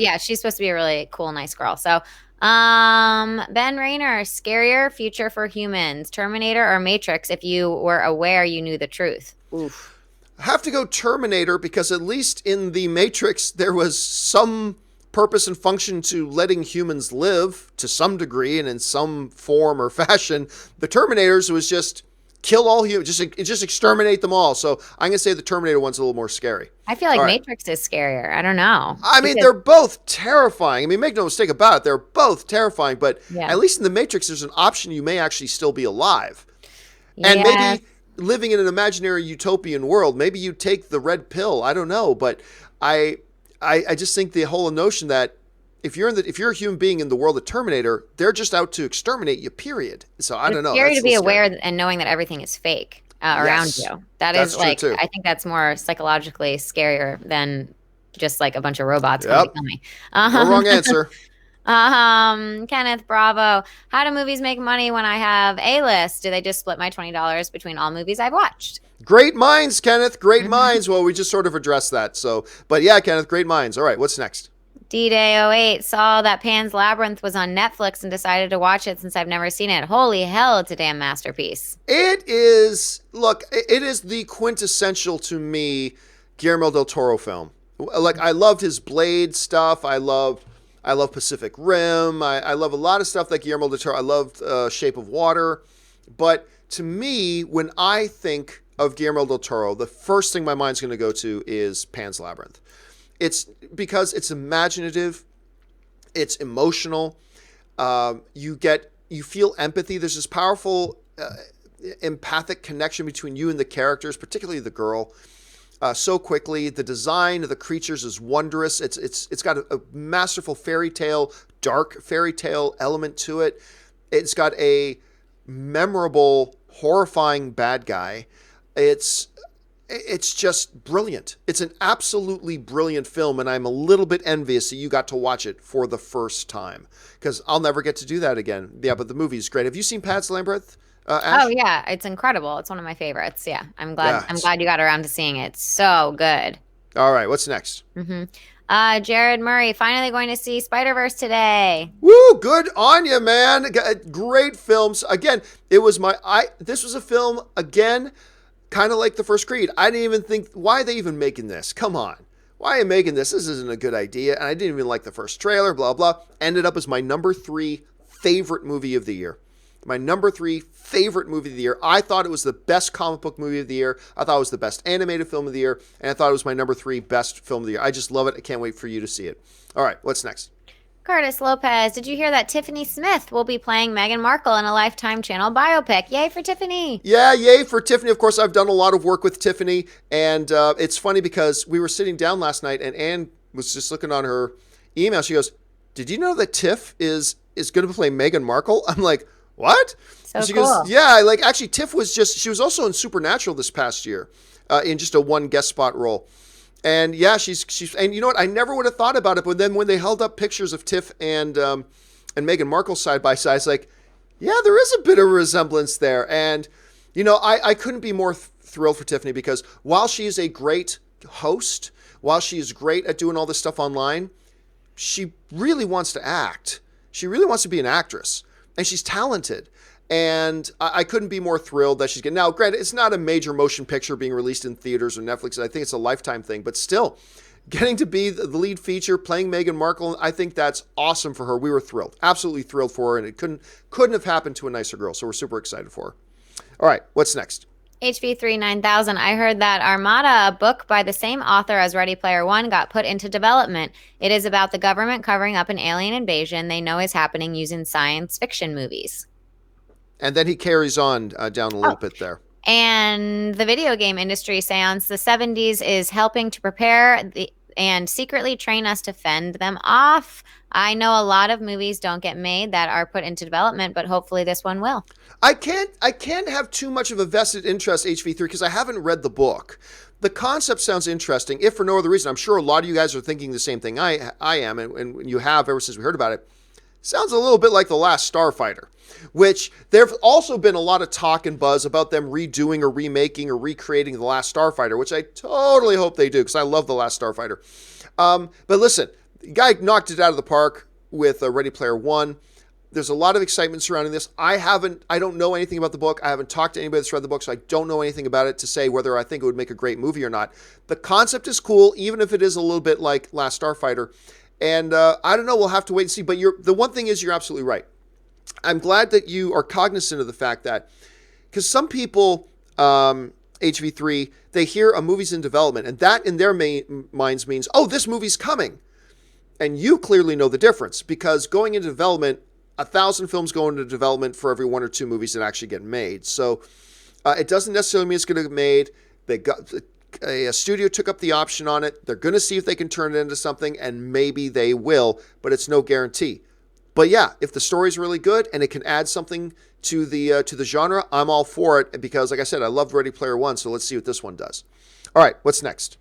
yeah, she's supposed to be a really cool, nice girl. So, Ben Rayner, scarier future for humans, Terminator or Matrix? If you were aware, you knew the truth. Oof. I have to go Terminator because at least in the Matrix there was some purpose and function to letting humans live to some degree and in some form or fashion. The Terminators was just kill all humans, just exterminate them all. So I'm gonna say the Terminator one's a little more scary. I feel like Matrix is scarier. I don't know. I mean, they're both terrifying. I mean, make no mistake about it, they're both terrifying. But at least in the Matrix, there's an option you may actually still be alive, and maybe living in an imaginary utopian world. Maybe you take the red pill. I don't know, but I just think the whole notion that if you're a human being in the world of Terminator, they're just out to exterminate you. Period. So I don't know. It's scary to be aware and knowing that everything is fake around you. That's like true too. I think that's more psychologically scarier than just like a bunch of robots coming to kill me. No wrong answer. Kenneth Bravo, how do movies make money when I have A-list? Do they just split my $20 between all movies I've watched? Great minds, Kenneth. Great minds. Well, we just sort of addressed that. So, but yeah, Kenneth, great minds. All right, what's next? D-Day08 saw that Pan's Labyrinth was on Netflix and decided to watch it since I've never seen it. Holy hell, it's a damn masterpiece. It is, look, it is the quintessential to me Guillermo del Toro film. Like, I loved his Blade stuff. I love Pacific Rim. I love a lot of stuff that Guillermo del Toro. I loved Shape of Water. But to me, when I think of Guillermo del Toro, the first thing my mind's going to go to is Pan's Labyrinth. It's because it's imaginative, it's emotional. You feel empathy. There's this powerful empathic connection between you and the characters, particularly the girl. so quickly. The design of the creatures is wondrous. It's got a masterful fairy tale, dark fairy tale element to it. It's got a memorable, horrifying bad guy. It's it's just brilliant. It's an absolutely brilliant film, and I'm a little bit envious that you got to watch it for the first time because I'll never get to do that again. Yeah, but the movie's great. Have you seen Pan's Labyrinth, Ash? Oh yeah, it's incredible. It's one of my favorites. Yeah, I'm glad. Yeah. I'm glad you got around to seeing it. It's so good. All right, what's next? Jared Murray finally going to see Spider-Verse today. Woo, good on you, man. Great films. Again, it was this was a film again kind of like the first Creed. I didn't even think, why are they even making this? Come on. Why are you making this? This isn't a good idea. And I didn't even like the first trailer, blah, blah. Ended up as my number 3 favorite movie of the year. My number 3 favorite movie of the year. I thought it was the best comic book movie of the year. I thought it was the best animated film of the year. And I thought it was my number 3 best film of the year. I just love it. I can't wait for you to see it. All right, what's next? Curtis Lopez, did you hear that Tiffany Smith will be playing Meghan Markle in a Lifetime Channel biopic? Yay for Tiffany. Yeah, yay for Tiffany. Of course, I've done a lot of work with Tiffany. And it's funny because we were sitting down last night and Anne was just looking on her email. She goes, did you know that Tiff is going to play Meghan Markle? I'm like, what? So she cool. goes, yeah, like actually Tiff she was also in Supernatural this past year in just a one guest spot role. And yeah, she's and you know what? I never would have thought about it, but then when they held up pictures of Tiff and Meghan Markle side by side, it's like, yeah, there is a bit of a resemblance there. And you know, I couldn't be more thrilled for Tiffany because while she is a great host, while she is great at doing all this stuff online, she really wants to act. She really wants to be an actress, and she's talented. And I couldn't be more thrilled that she's getting. Now, granted, it's not a major motion picture being released in theaters or Netflix. I think it's a Lifetime thing, but still, getting to be the lead feature, playing Meghan Markle, I think that's awesome for her. We were thrilled, absolutely thrilled for her, and it couldn't have happened to a nicer girl. So we're super excited for her. All right, what's next? HV3 9000, I heard that Armada, a book by the same author as Ready Player One, got put into development. It is about the government covering up an alien invasion they know is happening using science fiction movies. And then he carries on down a little bit there. And the video game industry seance, the 70s, is helping to prepare and secretly train us to fend them off. I know a lot of movies don't get made that are put into development, but hopefully this one will. I can't have too much of a vested interest, HV3, because I haven't read the book. The concept sounds interesting, if for no other reason. I'm sure a lot of you guys are thinking the same thing I am, and you have ever since we heard about it. Sounds a little bit like The Last Starfighter, which there's also been a lot of talk and buzz about them redoing or remaking or recreating The Last Starfighter, which I totally hope they do because I love The Last Starfighter. But listen, the guy knocked it out of the park with Ready Player One. There's a lot of excitement surrounding this. I don't know anything about the book. I haven't talked to anybody that's read the book, so I don't know anything about it to say whether I think it would make a great movie or not. The concept is cool, even if it is a little bit like Last Starfighter. And I don't know, we'll have to wait and see. But the one thing is, you're absolutely right. I'm glad that you are cognizant of the fact that, because some people, HV3, they hear a movie's in development, and that in their minds means, oh, this movie's coming. And you clearly know the difference, because going into development, 1,000 films go into development for every 1 or 2 movies that actually get made. So it doesn't necessarily mean it's going to get made. A studio took up the option on it. They're going to see if they can turn it into something, and maybe they will, but it's no guarantee. But yeah, if the story's really good and it can add something to the genre, I'm all for it because, like I said, I loved Ready Player One, so let's see what this one does. All right, what's next?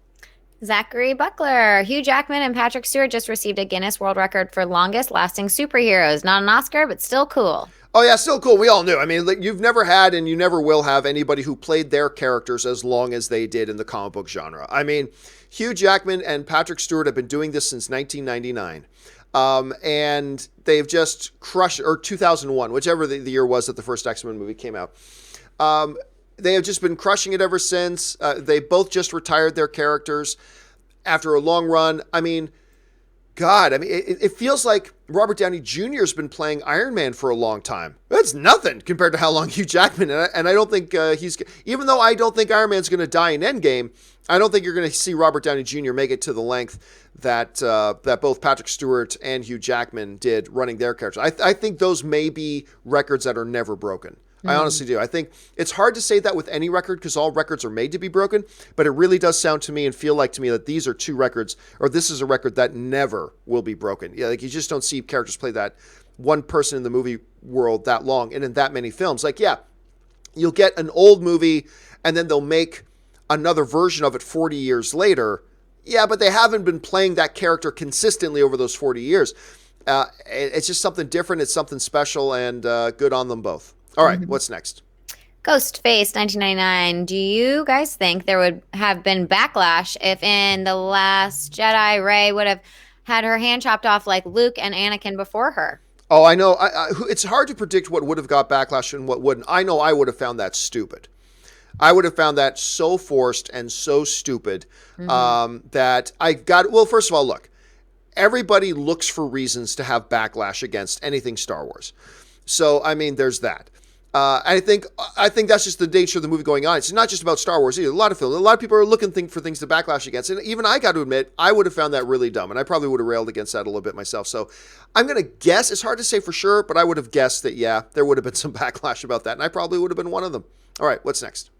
Zachary Buckler. Hugh Jackman and Patrick Stewart just received a Guinness World Record for longest lasting superheroes. Not an Oscar, but still cool. Oh, yeah, still cool. We all knew. I mean, you've never had and you never will have anybody who played their characters as long as they did in the comic book genre. I mean, Hugh Jackman and Patrick Stewart have been doing this since 1999. And they've just crushed, or 2001, whichever the year was that the first X-Men movie came out. They have just been crushing it ever since. They both just retired their characters after a long run. I mean, God, it feels like Robert Downey Jr. has been playing Iron Man for a long time. That's nothing compared to how long Hugh Jackman, and I don't think even though I don't think Iron Man's going to die in Endgame, I don't think you're going to see Robert Downey Jr. make it to the length that both Patrick Stewart and Hugh Jackman did running their characters. I think those may be records that are never broken. I honestly do. I think it's hard to say that with any record because all records are made to be broken, but it really does sound to me and feel like to me that these are two records, or this is a record that never will be broken. Yeah, like you just don't see characters play that one person in the movie world that long and in that many films. Like, yeah, you'll get an old movie and then they'll make another version of it 40 years later. Yeah, but they haven't been playing that character consistently over those 40 years. It's just something different. It's something special, and good on them both. All right, what's next? Ghostface 1999. Do you guys think there would have been backlash if in The Last Jedi Rey would have had her hand chopped off like Luke and Anakin before her? Oh, I know. It's hard to predict what would have got backlash and what wouldn't. I know I would have found that stupid. I would have found that so forced and so stupid that I got. Well, first of all, look, everybody looks for reasons to have backlash against anything Star Wars. So, I mean, there's that. I think that's just the nature of the movie going on. It's not just about Star Wars either. A lot of films, a lot of people are looking for things to backlash against. And even I got to admit, I would have found that really dumb. And I probably would have railed against that a little bit myself. So I'm going to guess, it's hard to say for sure, but I would have guessed that, yeah, there would have been some backlash about that. And I probably would have been one of them. All right, what's next?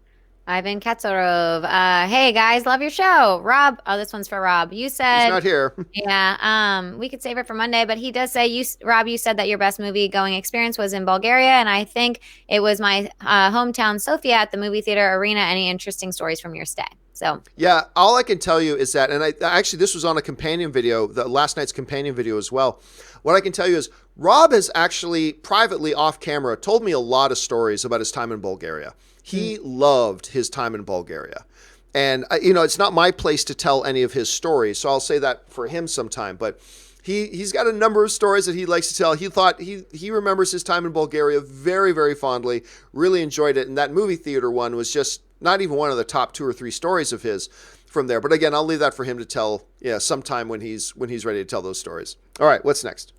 Ivan Katsarov. Hey guys, love your show. Rob, oh, this one's for Rob. You said He's not here. Yeah, we could save it for Monday, but he does say Rob, you said that your best movie going experience was in Bulgaria, and I think it was my hometown Sofia at the movie theater arena. Any interesting stories from your stay? So yeah, all I can tell you is that, and I actually this was on a companion video, the last night's companion video as well. What I can tell you is Rob has actually privately off camera told me a lot of stories about his time in Bulgaria. He loved his time in Bulgaria. And, it's not my place to tell any of his stories, so I'll say that for him sometime. But he's got a number of stories that he likes to tell. He remembers his time in Bulgaria very, very fondly, really enjoyed it. And that movie theater one was just not even one of the top 2 or 3 stories of his from there. But again, I'll leave that for him to tell sometime when he's ready to tell those stories. All right, what's next?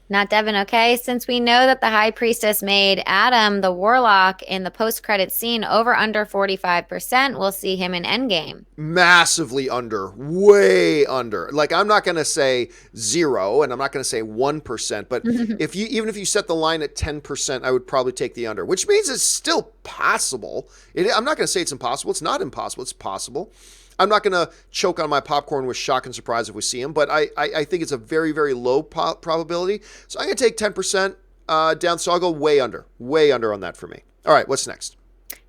Not Devin, okay? Since we know that the High Priestess made Adam the Warlock in the post-credit scene over under 45%, we'll see him in Endgame. Massively under. Way under. Like, I'm not going to say 0, and I'm not going to say 1%, but even if you set the line at 10%, I would probably take the under, which means it's still possible. I'm not going to say it's impossible. It's not impossible. It's possible. I'm not going to choke on my popcorn with shock and surprise if we see him, but I think it's a very, very low probability. So I'm going to take 10% down, so I'll go way under on that for me. All right, what's next?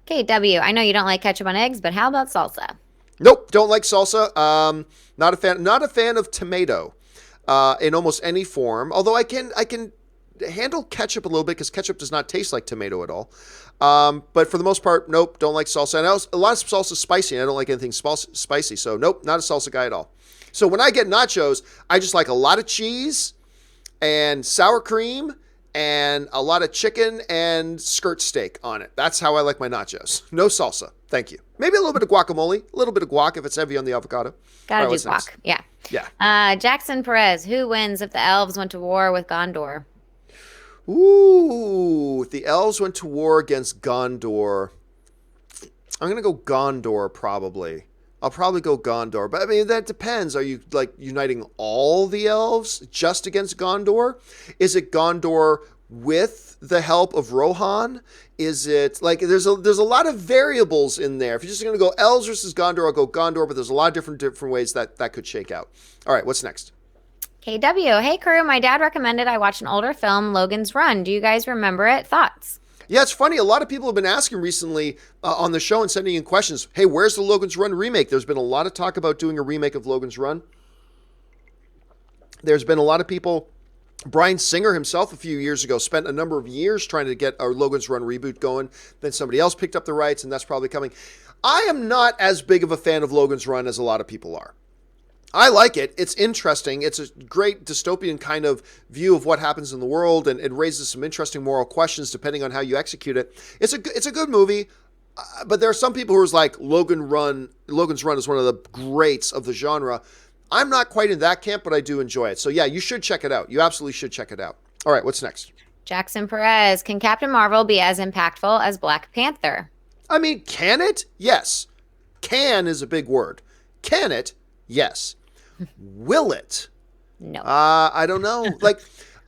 KW, I know you don't like ketchup on eggs, but how about salsa? Nope, don't like salsa. Not a fan of tomato in almost any form, although I can handle ketchup a little bit because ketchup does not taste like tomato at all. But for the most part, nope, don't like salsa. And a lot of salsa is spicy, and I don't like anything spicy. So nope, not a salsa guy at all. So when I get nachos, I just like a lot of cheese and sour cream and a lot of chicken and skirt steak on it. That's how I like my nachos. No salsa. Thank you. Maybe a little bit of guacamole, a little bit of guac if it's heavy on the avocado. Gotta do guac. Next? Yeah. Yeah. Jackson Perez, who wins if the elves went to war with Gondor? Ooh, the elves went to war against Gondor. I'm going to go Gondor, probably. I'll probably go Gondor. But, I mean, that depends. Are you, like, uniting all the elves just against Gondor? Is it Gondor with the help of Rohan? Is it, like, there's a lot of variables in there. If you're just going to go elves versus Gondor, I'll go Gondor. But there's a lot of different ways that could shake out. All right, what's next? KW, hey crew, my dad recommended I watch an older film, Logan's Run. Do you guys remember it? Thoughts? Yeah, it's funny. A lot of people have been asking recently on the show and sending in questions. Hey, where's the Logan's Run remake? There's been a lot of talk about doing a remake of Logan's Run. There's been a lot of people. Bryan Singer himself a few years ago spent a number of years trying to get our Logan's Run reboot going. Then somebody else picked up the rights, and that's probably coming. I am not as big of a fan of Logan's Run as a lot of people are. I like it. It's interesting. It's a great dystopian kind of view of what happens in the world, and it raises some interesting moral questions depending on how you execute it. It's a good movie, but there are some people who are like, Logan's Run is one of the greats of the genre. I'm not quite in that camp, but I do enjoy it. So yeah, you should check it out. You absolutely should check it out. All right, what's next? Jackson Perez, can Captain Marvel be as impactful as Black Panther? I mean, can it? Yes. Can is a big word. Can it? Yes. Will it? No. I don't know. Like,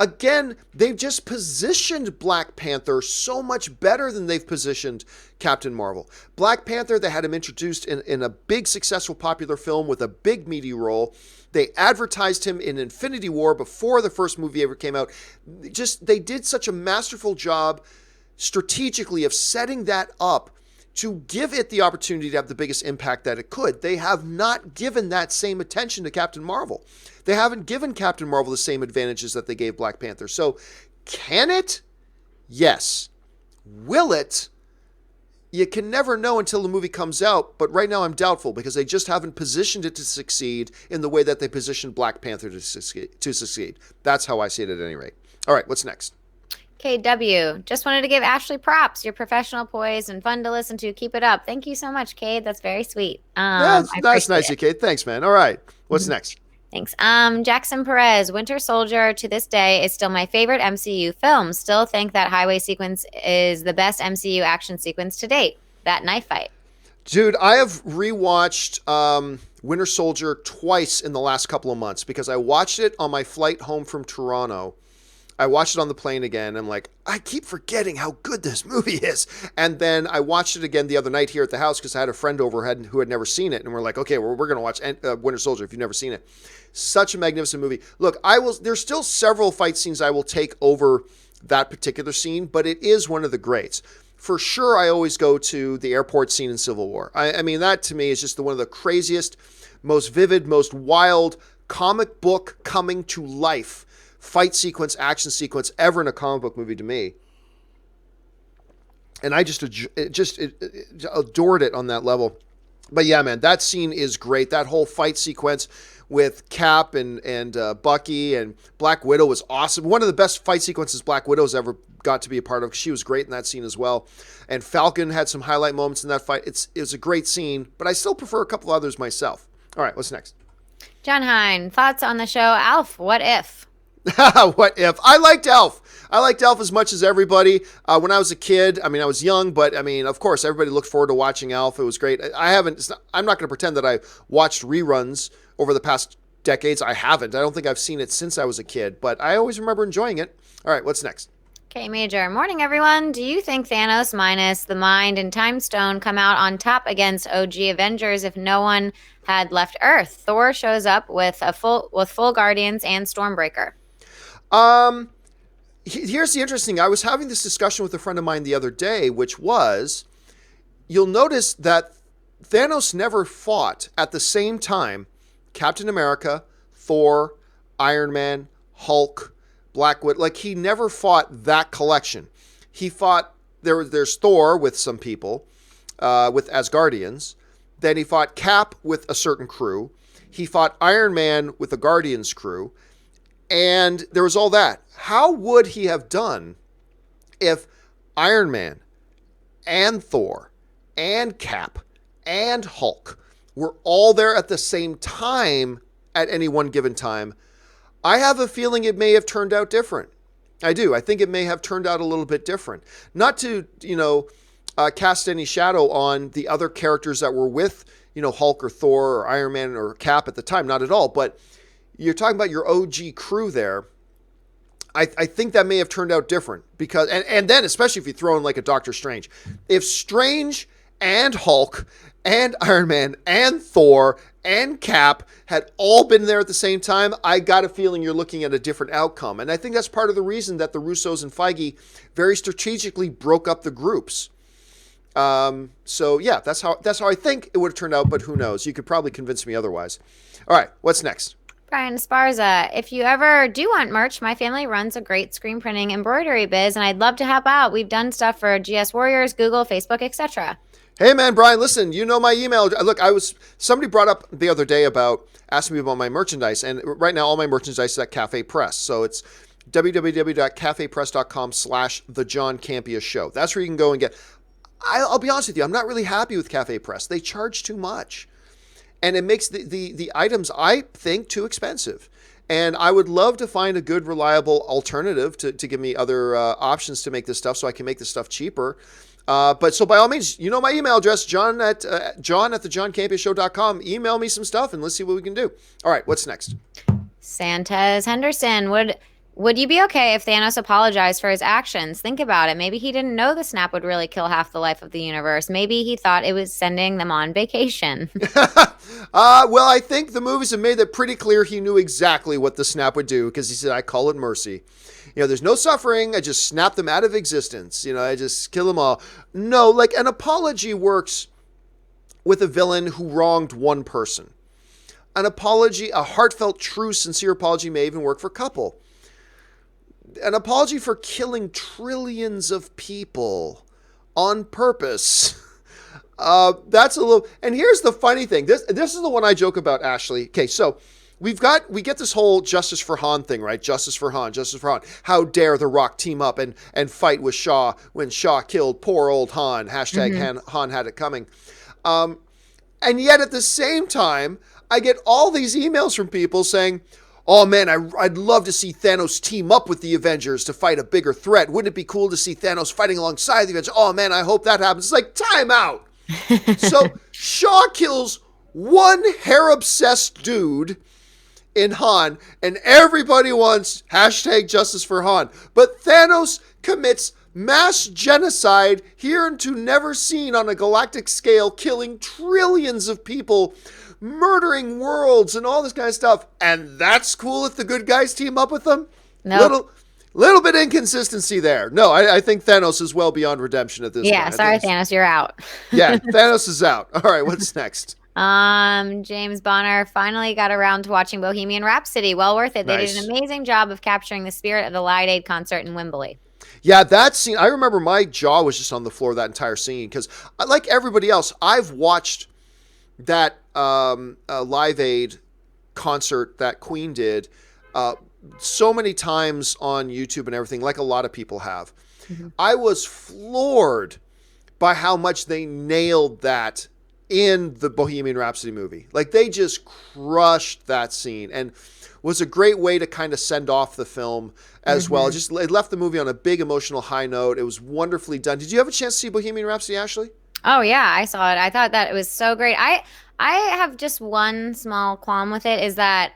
Again, they've just positioned Black Panther so much better than they've positioned Captain Marvel. Black Panther, they had him introduced in a big, successful, popular film with a big, meaty role. They advertised him in Infinity War before the first movie ever came out. They did such a masterful job strategically of setting that up to give it the opportunity to have the biggest impact that it could. They have not given that same attention to Captain Marvel. They haven't given Captain Marvel the same advantages that they gave Black Panther. So, can it? Yes. Will it? You can never know until the movie comes out, but right now I'm doubtful because they just haven't positioned it to succeed in the way that they positioned Black Panther to succeed. That's how I see it at any rate. All right, what's next? KW, just wanted to give Ashley props. You're professional, poised, and fun to listen to. Keep it up. Thank you so much, Cade. That's very sweet. That's nice, Kate. Thanks, man. All right, what's next? Thanks. Jackson Perez, Winter Soldier to this day is still my favorite MCU film. Still think that highway sequence is the best MCU action sequence to date. That knife fight. Dude, I have rewatched Winter Soldier twice in the last couple of months because I watched it on my flight home from Toronto. I watched it on the plane again. I'm like, I keep forgetting how good this movie is. And then I watched it again the other night here at the house because I had a friend over who had never seen it. And we're like, okay, we're going to watch Winter Soldier if you've never seen it. Such a magnificent movie. Look, there's still several fight scenes I will take over that particular scene, but it is one of the greats. For sure, I always go to the airport scene in Civil War. I mean, that to me is just one of the craziest, most vivid, most wild comic book coming to life fight sequence, action sequence ever in a comic book movie to me. And I just adored it on that level. But yeah, man, that scene is great. That whole fight sequence with Cap and Bucky and Black Widow was awesome. One of the best fight sequences Black Widow's ever got to be a part of. She was great in that scene as well. And Falcon had some highlight moments in that fight. It was a great scene, but I still prefer a couple others myself. All right, what's next? John Hine, thoughts on the show Alf, What If? What if? I liked Elf. I liked Elf as much as everybody. When I was a kid, I mean, I was young, but I mean, of course, everybody looked forward to watching Elf. It was great. I'm not going to pretend that I watched reruns over the past decades. I haven't. I don't think I've seen it since I was a kid, but I always remember enjoying it. All right, what's next? Okay, Major. Morning, everyone. Do you think Thanos minus the Mind and Time Stone come out on top against OG Avengers if no one had left Earth? Thor shows up with full Guardians and Stormbreaker. Here's the interesting thing. I was having this discussion with a friend of mine the other day, which was, you'll notice that Thanos never fought at the same time Captain America, Thor, Iron Man, Hulk, Black Widow. Like, he never fought that collection. He fought, there's Thor with some people, with Asgardians. Then he fought Cap with a certain crew. He fought Iron Man with the Guardians crew. And there was all that. How would he have done if Iron Man and Thor and Cap and Hulk were all there at the same time at any one given time? I have a feeling it may have turned out different. I do. I think it may have turned out a little bit different. Not to, cast any shadow on the other characters that were with, Hulk or Thor or Iron Man or Cap at the time. Not at all. But you're talking about your OG crew there. I think that may have turned out different because, and then especially if you throw in like a Doctor Strange, if Strange and Hulk and Iron Man and Thor and Cap had all been there at the same time, I got a feeling you're looking at a different outcome. And I think that's part of the reason that the Russos and Feige very strategically broke up the groups. So yeah, that's how I think it would have turned out, but who knows? You could probably convince me otherwise. All right, what's next? Brian Esparza, if you ever do want merch, my family runs a great screen printing embroidery biz, and I'd love to help out. We've done stuff for GS Warriors, Google, Facebook, etc. Hey man, Brian, listen, you know my email. Look, somebody brought up the other day about asking me about my merchandise, and right now all my merchandise is at Cafe Press. So it's www.cafepress.com/The John Campea Show. That's where you can go and get. I'll be honest with you, I'm not really happy with Cafe Press. They charge too much. And it makes the items, I think, too expensive. And I would love to find a good, reliable alternative to give me other options to make this stuff so I can make this stuff cheaper. But so by all means, you know my email address, john at thejohncampeashow.com. Email me some stuff and let's see what we can do. All right, what's next? Santez Henderson, would Would you be okay if Thanos apologized for his actions? Think about it. Maybe he didn't know the snap would really kill half the life of the universe. Maybe he thought it was sending them on vacation. Well, I think the movies have made that pretty clear. He knew exactly what the snap would do because he said, I call it mercy. There's no suffering. I just snap them out of existence. I just kill them all. No, like an apology works with a villain who wronged one person. An apology, a heartfelt, true, sincere apology may even work for a couple. An apology for killing trillions of people on purpose. That's a little. And here's the funny thing. This is the one I joke about, Ashley. Okay, so we get this whole justice for Han thing, right? Justice for Han, justice for Han. How dare The Rock team up and fight with Shaw when Shaw killed poor old Han? Hashtag Han had it coming. And yet at the same time, I get all these emails from people saying, oh man, I'd love to see Thanos team up with the Avengers to fight a bigger threat. Wouldn't it be cool to see Thanos fighting alongside the Avengers? Oh man, I hope that happens. It's like, time out. So Shaw kills one hair-obsessed dude in Han, and everybody wants hashtag justice for Han. But Thanos commits mass genocide hereunto never seen on a galactic scale, killing trillions of people, murdering worlds and all this kind of stuff. And that's cool if the good guys team up with them? No. Little bit inconsistency there. No, I think Thanos is well beyond redemption at this point. Yeah, sorry, Thanos, you're out. Yeah, Thanos is out. All right, what's next? James Bonner finally got around to watching Bohemian Rhapsody. Well worth it. They Nice. did an amazing job of capturing the spirit of the Live Aid concert in Wembley. Yeah, that scene, I remember my jaw was just on the floor that entire scene because, like everybody else, I've watched that Live Aid concert that Queen did so many times on YouTube and everything, like a lot of people have. Mm-hmm. I was floored by how much they nailed that in the Bohemian Rhapsody movie. Like, they just crushed that scene and was a great way to kind of send off the film as well. It left the movie on a big emotional high note. It was wonderfully done. Did you have a chance to see Bohemian Rhapsody, Ashley? Oh yeah, I saw it. I thought that it was so great. I have just one small qualm with it is that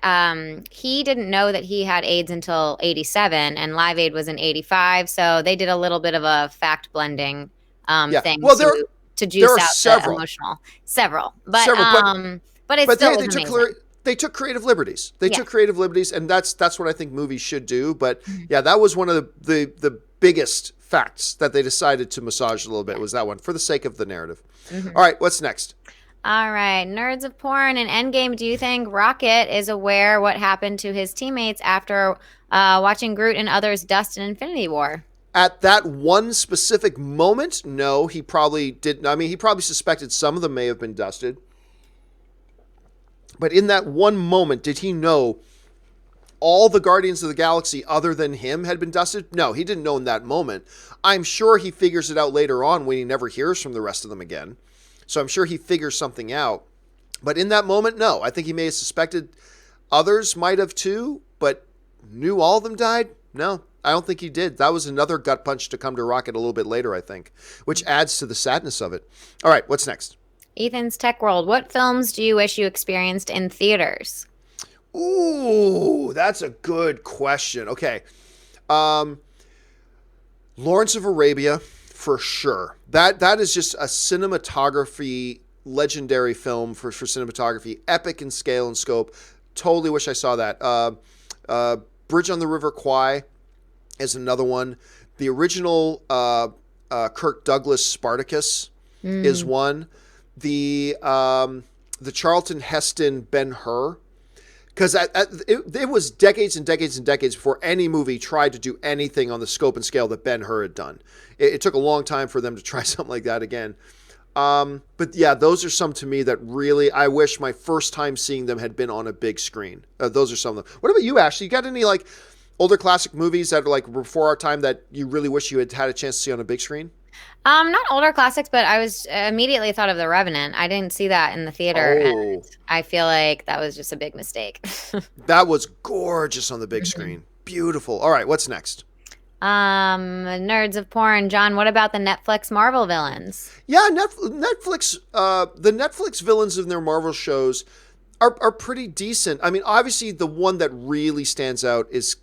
he didn't know that he had AIDS until 87 and Live Aid was in 85. So they did a little bit of a fact blending thing well, to juice out several. the emotional. Several. But it but still they was took amazing. They took creative liberties. They took creative liberties, and that's what I think movies should do. But yeah, that was one of the biggest facts that they decided to massage a little bit was that one for the sake of the narrative. All right, what's next? All right, nerds of porn in Endgame. Do you think Rocket is aware what happened to his teammates after watching Groot and others dust in Infinity War? At that one specific moment, no, he probably didn't. I mean, he probably suspected some of them may have been dusted. But in that one moment, did he know all the Guardians of the Galaxy other than him had been dusted? No, he didn't know in that moment. I'm sure he figures it out later on when he never hears from the rest of them again. So I'm sure he figures something out. But in that moment, no. I think he may have suspected others might have too, but knew all of them died? No, I don't think he did. That was another gut punch to come to Rocket a little bit later, I think, which adds to the sadness of it. All right, what's next? Ethan's Tech World. What films do you wish you experienced in theaters? Ooh, that's a good question. Okay. Lawrence of Arabia, for sure. That is just a cinematography, legendary film for cinematography, epic in scale and scope. Totally wish I saw that. Bridge on the River Kwai is another one. The original Kirk Douglas Spartacus is one. The Charlton Heston Ben-Hur, because it was decades and decades and decades before any movie tried to do anything on the scope and scale that Ben-Hur had done. It took a long time for them to try something like that again. But yeah, those are some to me that really I wish my first time seeing them had been on a big screen. Those are some of them. What about you, Ashley? You got any like older classic movies that are like before our time that you really wish you had a chance to see on a big screen? Not older classics, but I was immediately thought of The Revenant. I didn't see that in the theater, and I feel like that was just a big mistake. That was gorgeous on the big screen. Beautiful. All right, what's next? Nerds of porn. John, what about the Netflix Marvel villains? Yeah, Netflix, the Netflix villains in their Marvel shows are pretty decent. I mean, obviously the one that really stands out is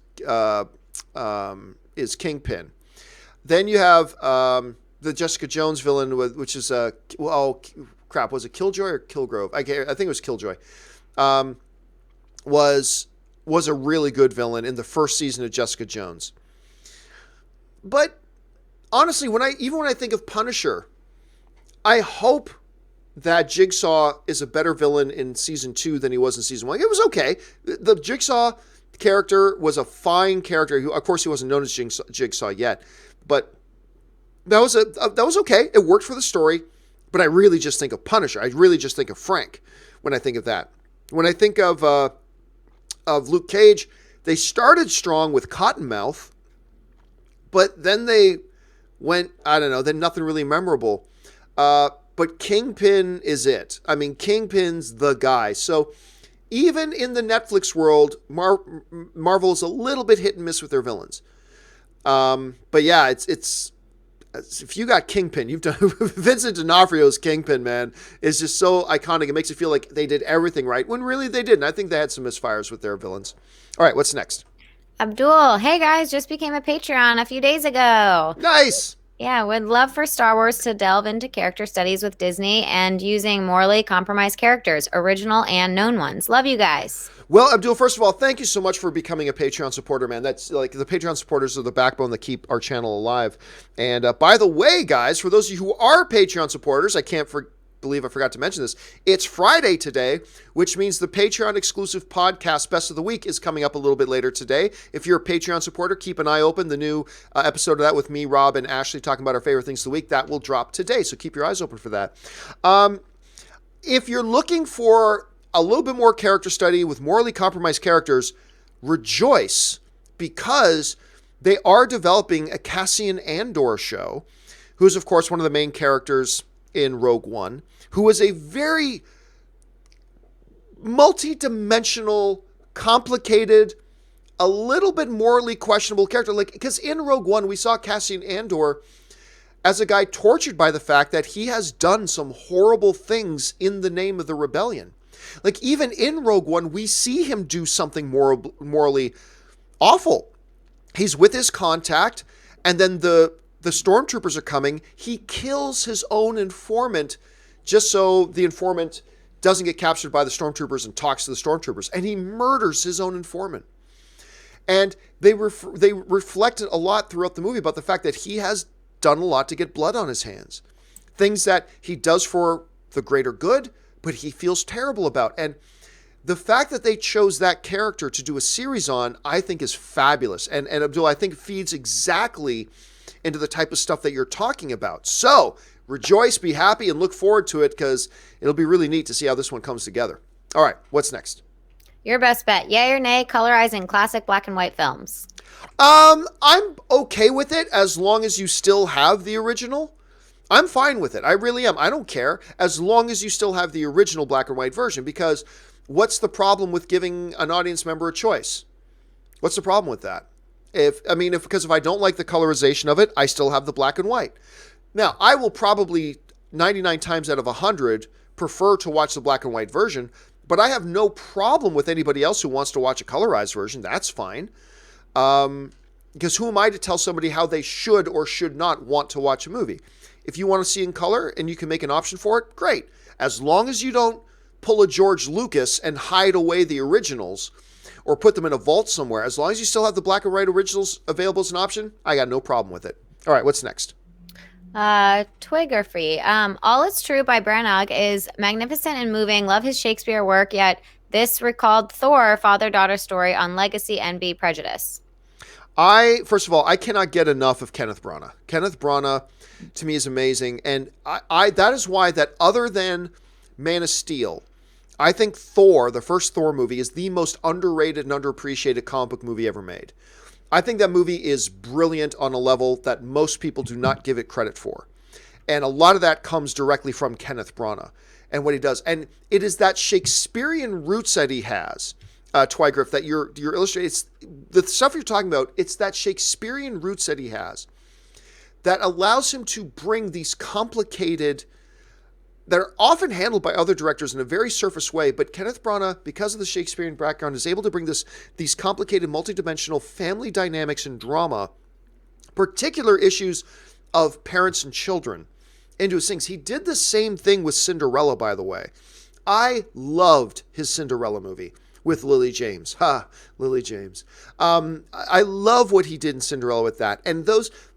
is Kingpin. Then you have the Jessica Jones villain, which is oh crap, was it Killjoy or Kilgrove? I think it was Killjoy. Um, was a really good villain in the first season of Jessica Jones. But honestly, when I think of Punisher, I hope that Jigsaw is a better villain in season 2 than he was in season 1. It was okay. The Jigsaw character was a fine character. Of course, he wasn't known as Jigsaw yet, but that was okay. It worked for the story. But I really just think of Punisher. I really just think of Frank when I think of that. When I think of Luke Cage, they started strong with Cottonmouth, but then they went, I don't know, then nothing really memorable. But Kingpin is it. I mean, Kingpin's the guy. So even in the Netflix world, Marvel is a little bit hit and miss with their villains. But yeah, it's if you got Kingpin, you've done Vincent D'Onofrio's Kingpin, man, is just so iconic. It makes you feel like they did everything right when really they didn't. I think they had some misfires with their villains. All right, what's next? Abdul, hey guys, just became a Patreon a few days ago. Nice. Yeah, would love for Star Wars to delve into character studies with Disney and using morally compromised characters, original and known ones. Love you guys. Well, Abdul, first of all, thank you so much for becoming a Patreon supporter, man. That's like the Patreon supporters are the backbone that keep our channel alive. And by the way, guys, for those of you who are Patreon supporters, I can't believe I forgot to mention this. It's Friday today, which means the Patreon exclusive podcast Best of the Week is coming up a little bit later today. If you're a Patreon supporter, keep an eye open. The new episode of that with me, Rob, and Ashley talking about our favorite things of the week, that will drop today. So keep your eyes open for that. If you're looking for a little bit more character study with morally compromised characters, rejoice, because they are developing a Cassian Andor show, who's, of course, one of the main characters in Rogue One, who is a very multi-dimensional, complicated, a little bit morally questionable character. Like, because in Rogue One, we saw Cassian Andor as a guy tortured by the fact that he has done some horrible things in the name of the rebellion. Like, even in Rogue One, we see him do something morally awful. He's with his contact, and then the stormtroopers are coming. He kills his own informant just so the informant doesn't get captured by the stormtroopers and talks to the stormtroopers. And he murders his own informant. And they reflected a lot throughout the movie about the fact that he has done a lot to get blood on his hands. Things that he does for the greater good, but he feels terrible about. And the fact that they chose that character to do a series on, I think is fabulous. And Abdul, I think feeds exactly into the type of stuff that you're talking about. So rejoice, be happy, and look forward to it, because it'll be really neat to see how this one comes together. All right, what's next? Your best bet, yay or nay, colorizing classic black and white films? I'm okay with it as long as you still have the original. I'm fine with it. I really am. I don't care as long as you still have the original black and white version, because what's the problem with giving an audience member a choice? What's the problem with that? Because if I don't like the colorization of it, I still have the black and white. Now, I will probably 99 times out of 100 prefer to watch the black and white version, but I have no problem with anybody else who wants to watch a colorized version. That's fine. Because who am I to tell somebody how they should or should not want to watch a movie? If you want to see in color and you can make an option for it, great. As long as you don't pull a George Lucas and hide away the originals or put them in a vault somewhere, as long as you still have the black and white originals available as an option, I got no problem with it. All right, what's next? Twigger-free. All Is True by Branagh is magnificent and moving. Love his Shakespeare work, yet this recalled Thor father-daughter story on legacy and be prejudice. First of all, I cannot get enough of Kenneth Branagh. Kenneth Branagh, to me, is amazing. And that is why that other than Man of Steel, I think Thor, the first Thor movie, is the most underrated and underappreciated comic book movie ever made. I think that movie is brilliant on a level that most people do not give it credit for. And a lot of that comes directly from Kenneth Branagh and what he does. And it is that Shakespearean roots that he has, Twygriff, that you're illustrating. It's the stuff you're talking about. It's that Shakespearean roots that he has that allows him to bring these complicated that are often handled by other directors in a very surface way, but Kenneth Branagh, because of the Shakespearean background, is able to bring these complicated, multidimensional family dynamics and drama, particular issues of parents and children, into his things. He did the same thing with Cinderella, by the way. I loved his Cinderella movie with Lily James. Lily James. I love what he did in Cinderella with that. And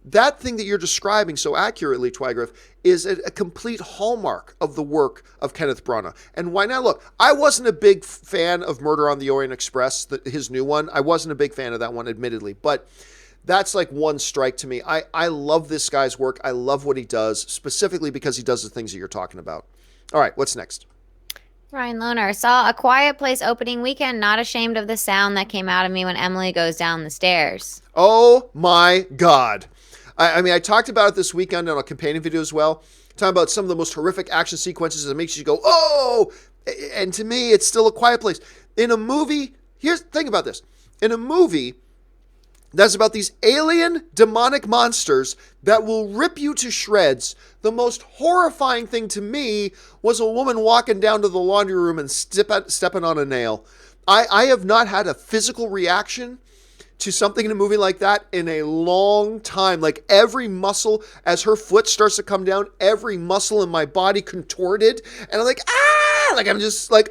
that thing that you're describing so accurately, Twygriff, is a complete hallmark of the work of Kenneth Branagh. And why not? Look, I wasn't a big fan of Murder on the Orient Express, his new one. I wasn't a big fan of that one, admittedly. But that's like one strike to me. I love this guy's work. I love what he does, specifically because he does the things that you're talking about. All right, what's next? Ryan Lohner saw A Quiet Place opening weekend. Not ashamed of the sound that came out of me when Emily goes down the stairs. Oh my God. I mean, I talked about it this weekend on a companion video as well, talking about some of the most horrific action sequences that makes you go, oh! And to me, it's still A Quiet Place. In a movie, here's the thing about this. In a movie that's about these alien demonic monsters that will rip you to shreds, the most horrifying thing to me was a woman walking down to the laundry room and stepping on a nail. I have not had a physical reaction to something in a movie like that in a long time. Like every muscle, as her foot starts to come down, every muscle in my body contorted. And I'm like, ah! Like I'm just like,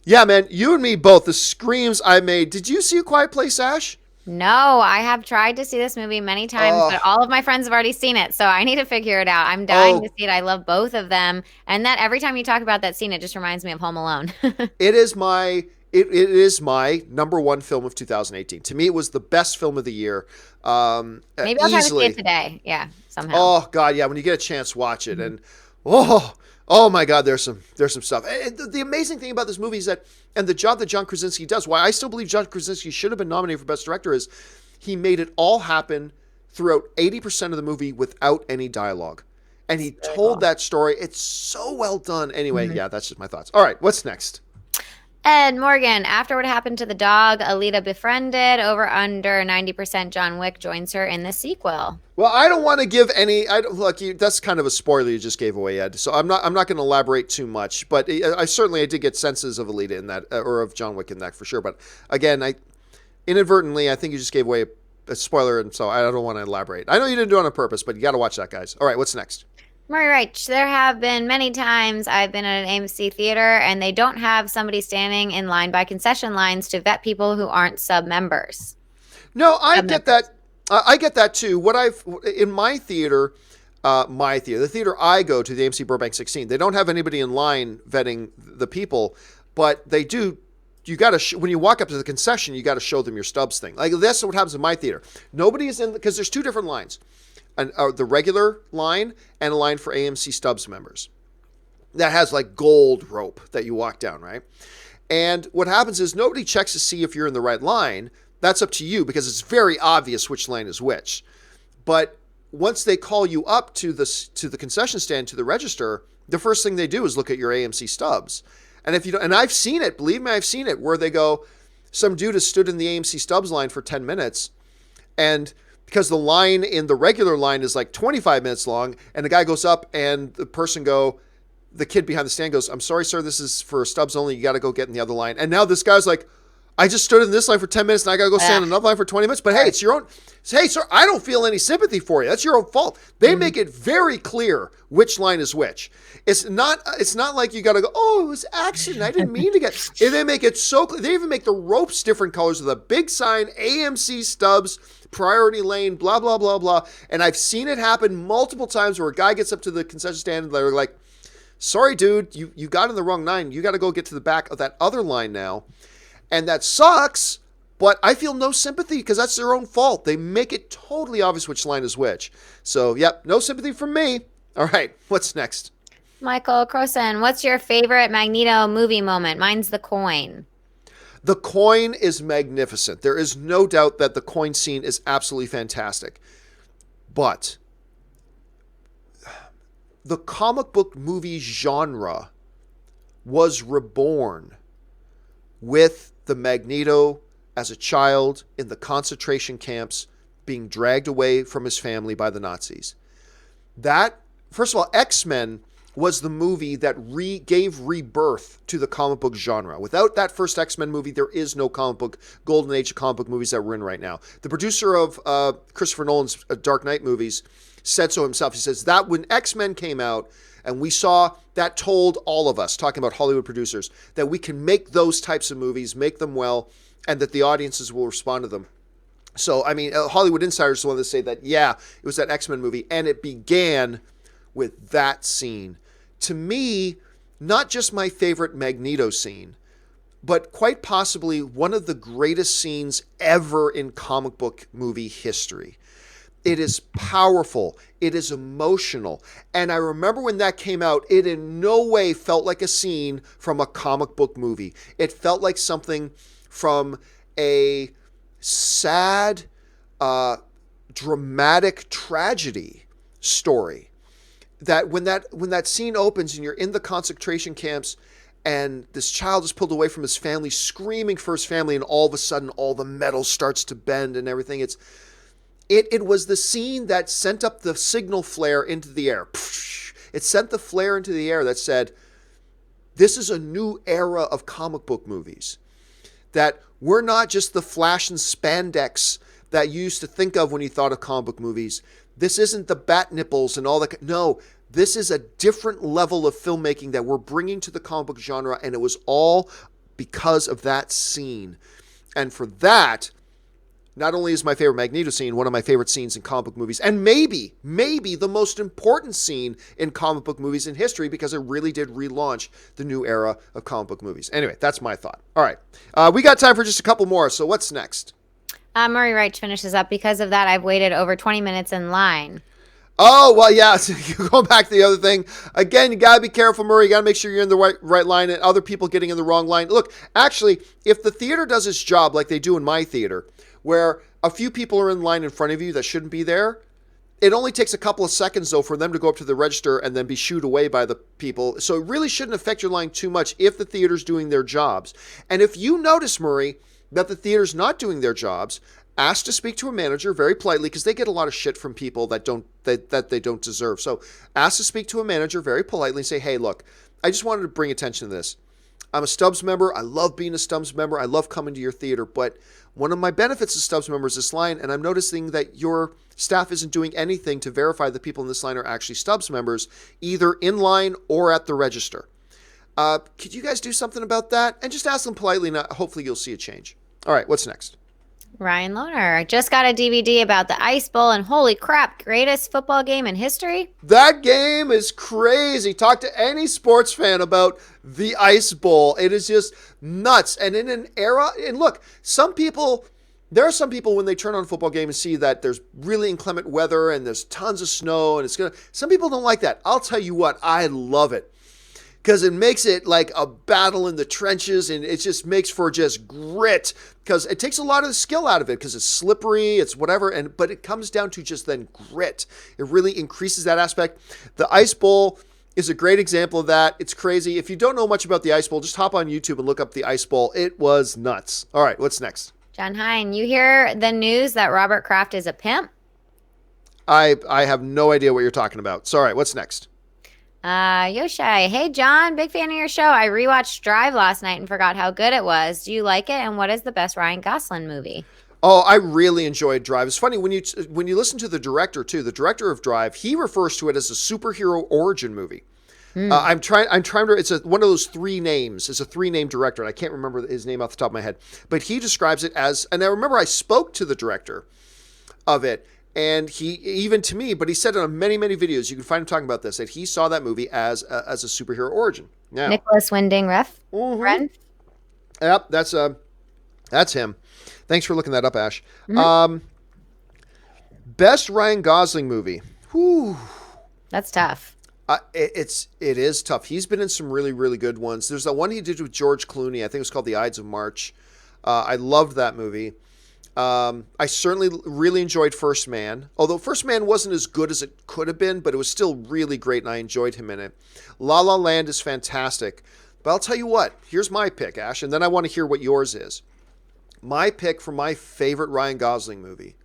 yeah, man, you and me both, the screams I made. Did you see A Quiet Place, Ash? No, I have tried to see this movie many times, but all of my friends have already seen it, so I need to figure it out. I'm dying to see it. I love both of them, and that every time you talk about that scene, it just reminds me of Home Alone. It is my number one film of 2018. To me, it was the best film of the year. Maybe I'll try to see it today. Yeah, somehow. Oh God, yeah. When you get a chance, watch it. And oh my God, there's some stuff. And the amazing thing about this movie is that, and the job that John Krasinski does, why I still believe John Krasinski should have been nominated for Best Director, is he made it all happen throughout 80% of the movie without any dialogue. And he told that story. It's so well done. Anyway, yeah, that's just my thoughts. All right, what's next? Ed Morgan, after what happened to the dog Alita befriended, over under 90% John Wick joins her in the sequel. Well, I don't want to give any. That's kind of a spoiler you just gave away, Ed. So I'm not going to elaborate too much. But I certainly did get senses of Alita in that, or of John Wick in that for sure. But again, inadvertently, I think you just gave away a spoiler, and so I don't want to elaborate. I know you didn't do it on purpose, but you got to watch that, guys. All right, what's next? Murray Reich, there have been many times I've been at an AMC theater and they don't have somebody standing in line by concession lines to vet people who aren't sub members. No, I get that. I get that too. In my theater, the theater I go to, the AMC Burbank 16, they don't have anybody in line vetting the people, but they do. You got to when you walk up to the concession, you got to show them your stubs thing. Like that's what happens in my theater. Nobody is in because there's two different lines. The regular line and a line for AMC Stubs members that has like gold rope that you walk down, right? And what happens is nobody checks to see if you're in the right line. That's up to you because it's very obvious which line is which. But once they call you up to the concession stand, to the register, the first thing they do is look at your AMC Stubs. And if you don't, and I've seen it, believe me, I've seen it where they go, some dude has stood in the AMC Stubs line for 10 minutes and because the line in the regular line is like 25 minutes long, and the guy goes up and the kid behind the stand goes, "I'm sorry, sir, this is for stubs only. You got to go get in the other line." And now this guy's like, "I just stood in this line for 10 minutes and I got to go stand in another line for 20 minutes." But hey, it's your own. Hey, sir, I don't feel any sympathy for you. That's your own fault. They make it very clear which line is which. It's not like you got to go, "Oh, it was accident. I didn't mean to get." They make it so clear. They even make the ropes different colors with a big sign, AMC Stubs, priority lane, blah, blah, blah, blah. And I've seen it happen multiple times where a guy gets up to the concession stand and they're like, "Sorry, dude, you got in the wrong line. You got to go get to the back of that other line now." And that sucks, but I feel no sympathy because that's their own fault. They make it totally obvious which line is which. So, yep, no sympathy from me. All right, what's next? Michael Croson, what's your favorite Magneto movie moment? Mine's the coin. The coin is magnificent. There is no doubt that the coin scene is absolutely fantastic. But the comic book movie genre was reborn with the Magneto as a child in the concentration camps being dragged away from his family by the Nazis. That, first of all, X-Men was the movie that gave rebirth to the comic book genre. Without that first X-Men movie, there is no comic book, golden age of comic book movies that we're in right now. The producer of Christopher Nolan's Dark Knight movies said so himself. He says that when X-Men came out and we saw that, told all of us, talking about Hollywood producers, that we can make those types of movies, make them well, and that the audiences will respond to them. So, I mean, Hollywood Insiders wanted to say that, yeah, it was that X-Men movie, and it began with that scene. To me, not just my favorite Magneto scene, but quite possibly one of the greatest scenes ever in comic book movie history. It is powerful. It is emotional. And I remember when that came out, it in no way felt like a scene from a comic book movie. It felt like something from a sad, dramatic tragedy story. That when that scene opens and you're in the concentration camps and this child is pulled away from his family, screaming for his family, and all of a sudden all the metal starts to bend and everything. It was the scene that sent up the signal flare into the air. It sent the flare into the air that said, this is a new era of comic book movies. That we're not just the flash and spandex that you used to think of when you thought of comic book movies. This isn't the bat nipples and all that. No, this is a different level of filmmaking that we're bringing to the comic book genre, and it was all because of that scene. And for that, not only is my favorite Magneto scene one of my favorite scenes in comic book movies, and maybe the most important scene in comic book movies in history, because it really did relaunch the new era of comic book movies. Anyway, that's my thought. All right. We got time for just a couple more, so what's next? Murray Wright finishes up. Because of that, I've waited over 20 minutes in line. Oh, well, yeah. So going back to the other thing. Again, you got to be careful, Murray. You got to make sure you're in the right line and other people getting in the wrong line. Look, actually, if the theater does its job like they do in my theater, where a few people are in line in front of you that shouldn't be there, it only takes a couple of seconds, though, for them to go up to the register and then be shooed away by the people. So it really shouldn't affect your line too much if the theater's doing their jobs. And if you notice, Murray, that the theater's not doing their jobs, ask to speak to a manager very politely, because they get a lot of shit from people that they don't deserve. So ask to speak to a manager very politely and say, hey, look, I just wanted to bring attention to this. I'm a Stubbs member. I love being a Stubbs member. I love coming to your theater. But one of my benefits as Stubbs member is this line, and I'm noticing that your staff isn't doing anything to verify the people in this line are actually Stubbs members, either in line or at the register. Could you guys do something about that? And just ask them politely, and hopefully you'll see a change. All right, what's next? Ryan Lohner, I just got a DVD about the Ice Bowl, and holy crap, greatest football game in history. That game is crazy. Talk to any sports fan about the Ice Bowl. It is just nuts. And in an era, and look, there are some people when they turn on a football game and see that there's really inclement weather and there's tons of snow and some people don't like that. I'll tell you what, I love it. Because it makes it like a battle in the trenches, and it just makes for just grit, because it takes a lot of the skill out of it, because it's slippery, it's whatever, but it comes down to just then grit. It really increases that aspect. The Ice Bowl is a great example of that. It's crazy. If you don't know much about the Ice Bowl, just hop on YouTube and look up the Ice Bowl. It was nuts. All right, what's next? John Hine, you hear the news that Robert Kraft is a pimp? I have no idea what you're talking about. So, all right, what's next? Yoshai, hey John, big fan of your show. I rewatched Drive last night and forgot how good it was. Do you like it? And what is the best Ryan Gosling movie? Oh, I really enjoyed Drive. It's funny when you listen to the director too. The director of Drive, he refers to it as a superhero origin movie. I'm trying to. It's one of those three names. It's a three-name director, and I can't remember his name off the top of my head. But he describes it as, and I remember I spoke to the director of it. And he, even to me, but he said it on many, many videos, you can find him talking about this, that he saw that movie as a superhero origin. Now, Nicholas Winding Refn? Yep, that's him. Thanks for looking that up, Ash. Best Ryan Gosling movie. Whew. That's tough. It is tough. He's been in some really, really good ones. There's that one he did with George Clooney. I think it was called The Ides of March. I loved that movie. I certainly really enjoyed First Man, although First Man wasn't as good as it could have been, but it was still really great, and I enjoyed him in it. La La Land is fantastic, but I'll tell you what, here's my pick, Ash, and then I want to hear what yours is. My pick for my favorite Ryan Gosling movie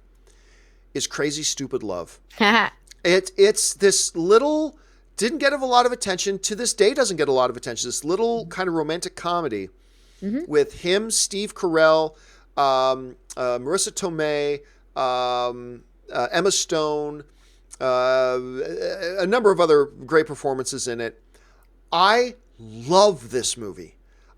is Crazy Stupid Love. It's this little didn't get a lot of attention. To this day, doesn't get a lot of attention. This little kind of romantic comedy with him, Steve Carell, Marissa Tomei, Emma Stone, a number of other great performances in it. I love this movie.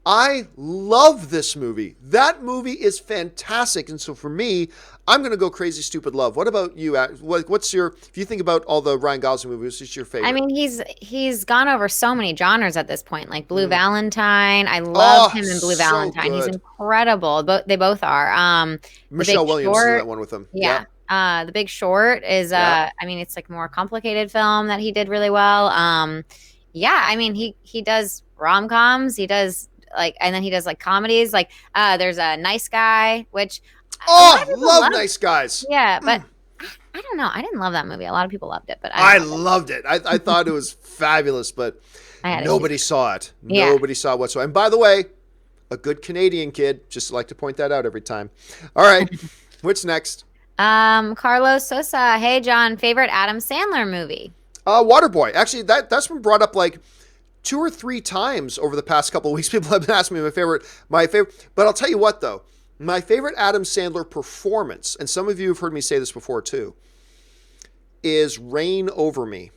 I love this movie. That movie is fantastic. And so for me, I'm going to go Crazy Stupid Love. What about you? What's your, if you think about all the Ryan Gosling movies, what's your favorite? I mean, he's gone over so many genres at this point, like Blue Valentine. I love him in Blue so Valentine. He's good. incredible. They both are. Michelle Big Williams is in Short, that one with him. yeah. The Big Short is Yeah. I mean, it's like a more complicated film that he did really well. Yeah, I mean, he does rom-coms. He does and then he does like comedies. Like there's a Nice Guy, which a lot of people Love Nice Guys. Yeah, but I don't know. I didn't love that movie. A lot of people loved it, but I loved it. I thought it was fabulous, but nobody saw it. Yeah. Nobody saw it whatsoever. And by the way, a good Canadian kid. Just like to point that out every time. All right. What's next? Carlos Sosa. Hey, John. Favorite Adam Sandler movie? Waterboy. Actually, that's been brought up like 2 or 3 times over the past couple of weeks. People have been asking me my favorite. But I'll tell you what, though. My favorite Adam Sandler performance, and some of you have heard me say this before too, is Reign Over Me.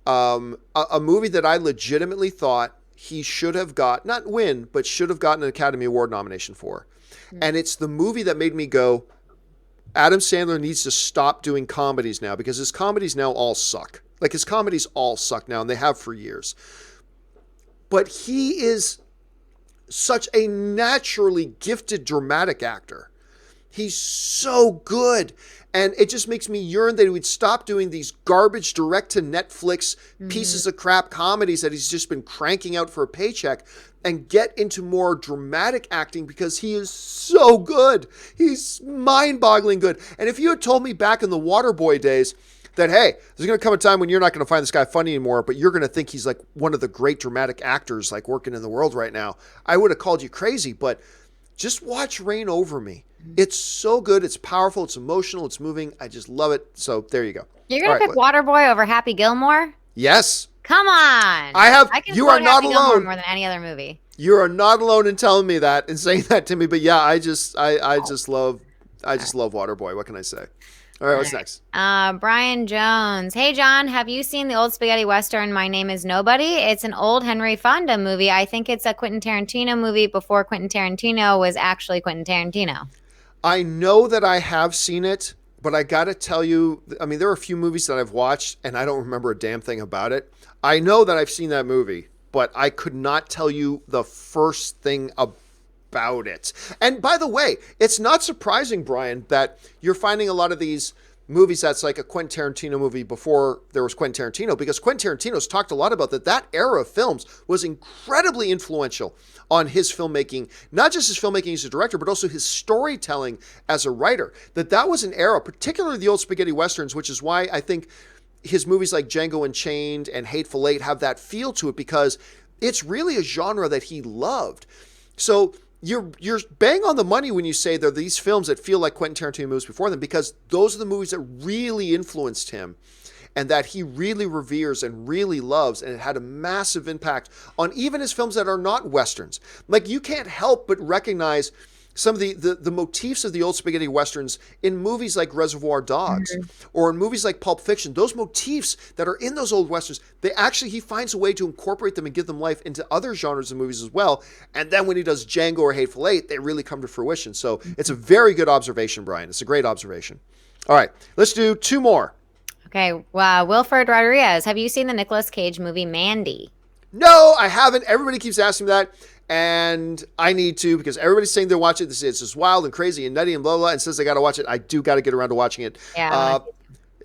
A movie that I legitimately thought he should have got, not win, but should have gotten an Academy Award nomination for. And it's the movie that made me go, Adam Sandler needs to stop doing comedies now, because his comedies now all suck. Like, his comedies all suck now, and they have for years. But he is such a naturally gifted dramatic actor. He's so good. And it just makes me yearn that he would stop doing these garbage direct to Netflix pieces of crap comedies that he's just been cranking out for a paycheck and get into more dramatic acting, because he is so good. He's mind-boggling good. And if you had told me back in the Waterboy days that, hey, there's going to come a time when you're not going to find this guy funny anymore, but you're going to think he's like one of the great dramatic actors like working in the world right now, I would have called you crazy. But just watch Reign Over Me. It's so good. It's powerful. It's emotional. It's moving. I just love it. So there you go. You're going to pick Waterboy over Happy Gilmore? Yes. Come on. I can you are not Happy alone. Gilmore more than any other movie. You are not alone in telling me that and saying that to me. But yeah, I just love Waterboy. What can I say? All right, what's next? Brian Jones. Hey, John, have you seen the old spaghetti western, My Name is Nobody? It's an old Henry Fonda movie. I think it's a Quentin Tarantino movie before Quentin Tarantino was actually Quentin Tarantino. I know that I have seen it, but I got to tell you, I mean, there are a few movies that I've watched, and I don't remember a damn thing about it. I know that I've seen that movie, but I could not tell you the first thing about it. And by the way, it's not surprising, Brian, that you're finding a lot of these movies that's like a Quentin Tarantino movie before there was Quentin Tarantino, because Quentin Tarantino's talked a lot about that era of films was incredibly influential on his filmmaking, not just his filmmaking as a director, but also his storytelling as a writer. That was an era, particularly the old spaghetti westerns, which is why I think his movies like Django Unchained and Hateful Eight have that feel to it, because it's really a genre that he loved. So you're bang on the money when you say there are these films that feel like Quentin Tarantino movies before them, because those are the movies that really influenced him and that he really reveres and really loves, and it had a massive impact on even his films that are not westerns. Like, you can't help but recognize some of the motifs of the old spaghetti westerns in movies like Reservoir Dogs or in movies like Pulp Fiction. Those motifs that are in those old westerns, he finds a way to incorporate them and give them life into other genres of movies as well. And then when he does Django or Hateful Eight, they really come to fruition. So it's a very good observation, Brian. It's a great observation. All right, let's do 2 more. Okay, Wilfred Rodriguez. Have you seen the Nicolas Cage movie Mandy? No, I haven't. Everybody keeps asking me that. And I need to, because everybody's saying they're watching it. They say it's just wild and crazy and nutty and blah, blah, and says they got to watch it. I do got to get around to watching it. Yeah.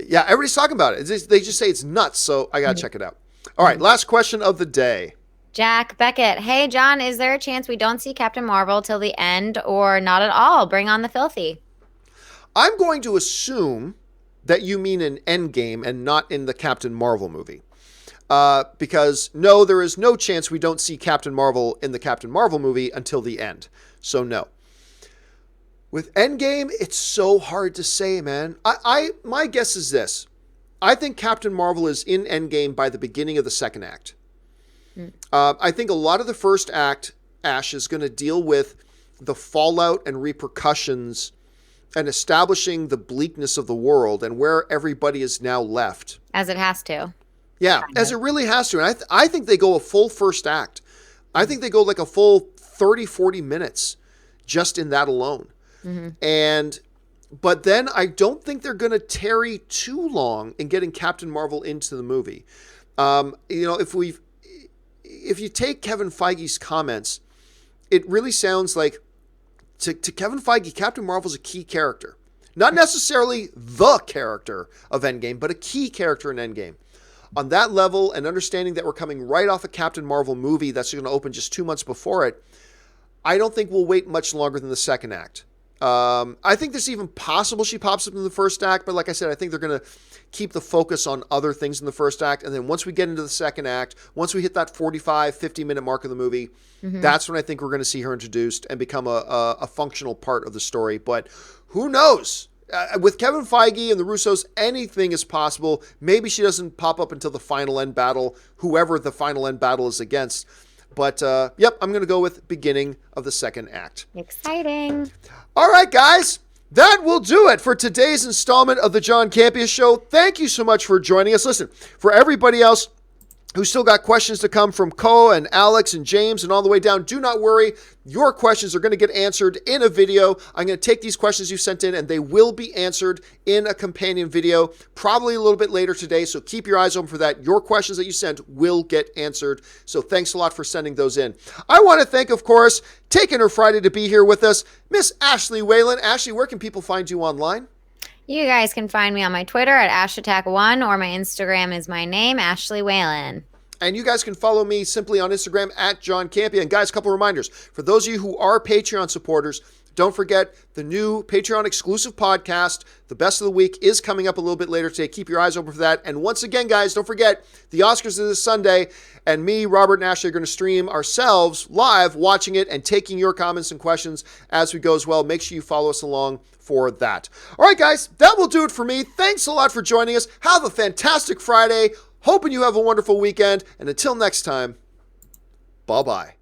Yeah, everybody's talking about it. They just say it's nuts, so I got to check it out. All right, last question of the day. Jack Beckett. Hey, John, is there a chance we don't see Captain Marvel till the end, or not at all? Bring on the filthy. I'm going to assume that you mean in Endgame and not in the Captain Marvel movie. Because no, there is no chance we don't see Captain Marvel in the Captain Marvel movie until the end. So no. With Endgame, it's so hard to say, man. My guess is this. I think Captain Marvel is in Endgame by the beginning of the second act. I think a lot of the first act, Ash, is going to deal with the fallout and repercussions and establishing the bleakness of the world and where everybody is now left. As it has to. Yeah, as it really has to. And I think they go a full first act. I think they go like a full 30, 40 minutes just in that alone. But then I don't think they're going to tarry too long in getting Captain Marvel into the movie. If you take Kevin Feige's comments, it really sounds like to Kevin Feige, Captain Marvel's a key character. Not necessarily the character of Endgame, but a key character in Endgame. On that level, and understanding that we're coming right off a Captain Marvel movie that's going to open just 2 months before it, I don't think we'll wait much longer than the second act. I think it's even possible she pops up in the first act, but like I said, I think they're going to keep the focus on other things in the first act. And then once we get into the second act, once we hit that 45, 50-minute mark of the movie, that's when I think we're going to see her introduced and become a functional part of the story. But who knows? With Kevin Feige and the Russos, anything is possible. Maybe she doesn't pop up until the final end battle, whoever the final end battle is against. But, yep, I'm going to go with beginning of the second act. Exciting. All right, guys. That will do it for today's installment of the John Campea Show. Thank you so much for joining us. Listen, for everybody else who still got questions to come from Ko and Alex and James and all the way down, do not worry. Your questions are going to get answered in a video. I'm going to take these questions you sent in and they will be answered in a companion video, probably a little bit later today. So keep your eyes open for that. Your questions that you sent will get answered. So thanks a lot for sending those in. I want to thank, of course, taking her Friday to be here with us, Miss Ashley Whalen. Ashley, where can people find you online? You guys can find me on my Twitter at AshAttack1 or my Instagram is my name, Ashley Whalen. And you guys can follow me simply on Instagram at John Campea. And guys, a couple reminders. For those of you who are Patreon supporters, don't forget the new Patreon exclusive podcast, The Best of the Week, is coming up a little bit later today. Keep your eyes open for that. And once again, guys, don't forget the Oscars are this Sunday. And me, Robert, and Ashley are going to stream ourselves live, watching it and taking your comments and questions as we go as well. Make sure you follow us along for that. All right, guys, that will do it for me. Thanks a lot for joining us. Have a fantastic Friday. Hoping you have a wonderful weekend. And until next time, bye-bye.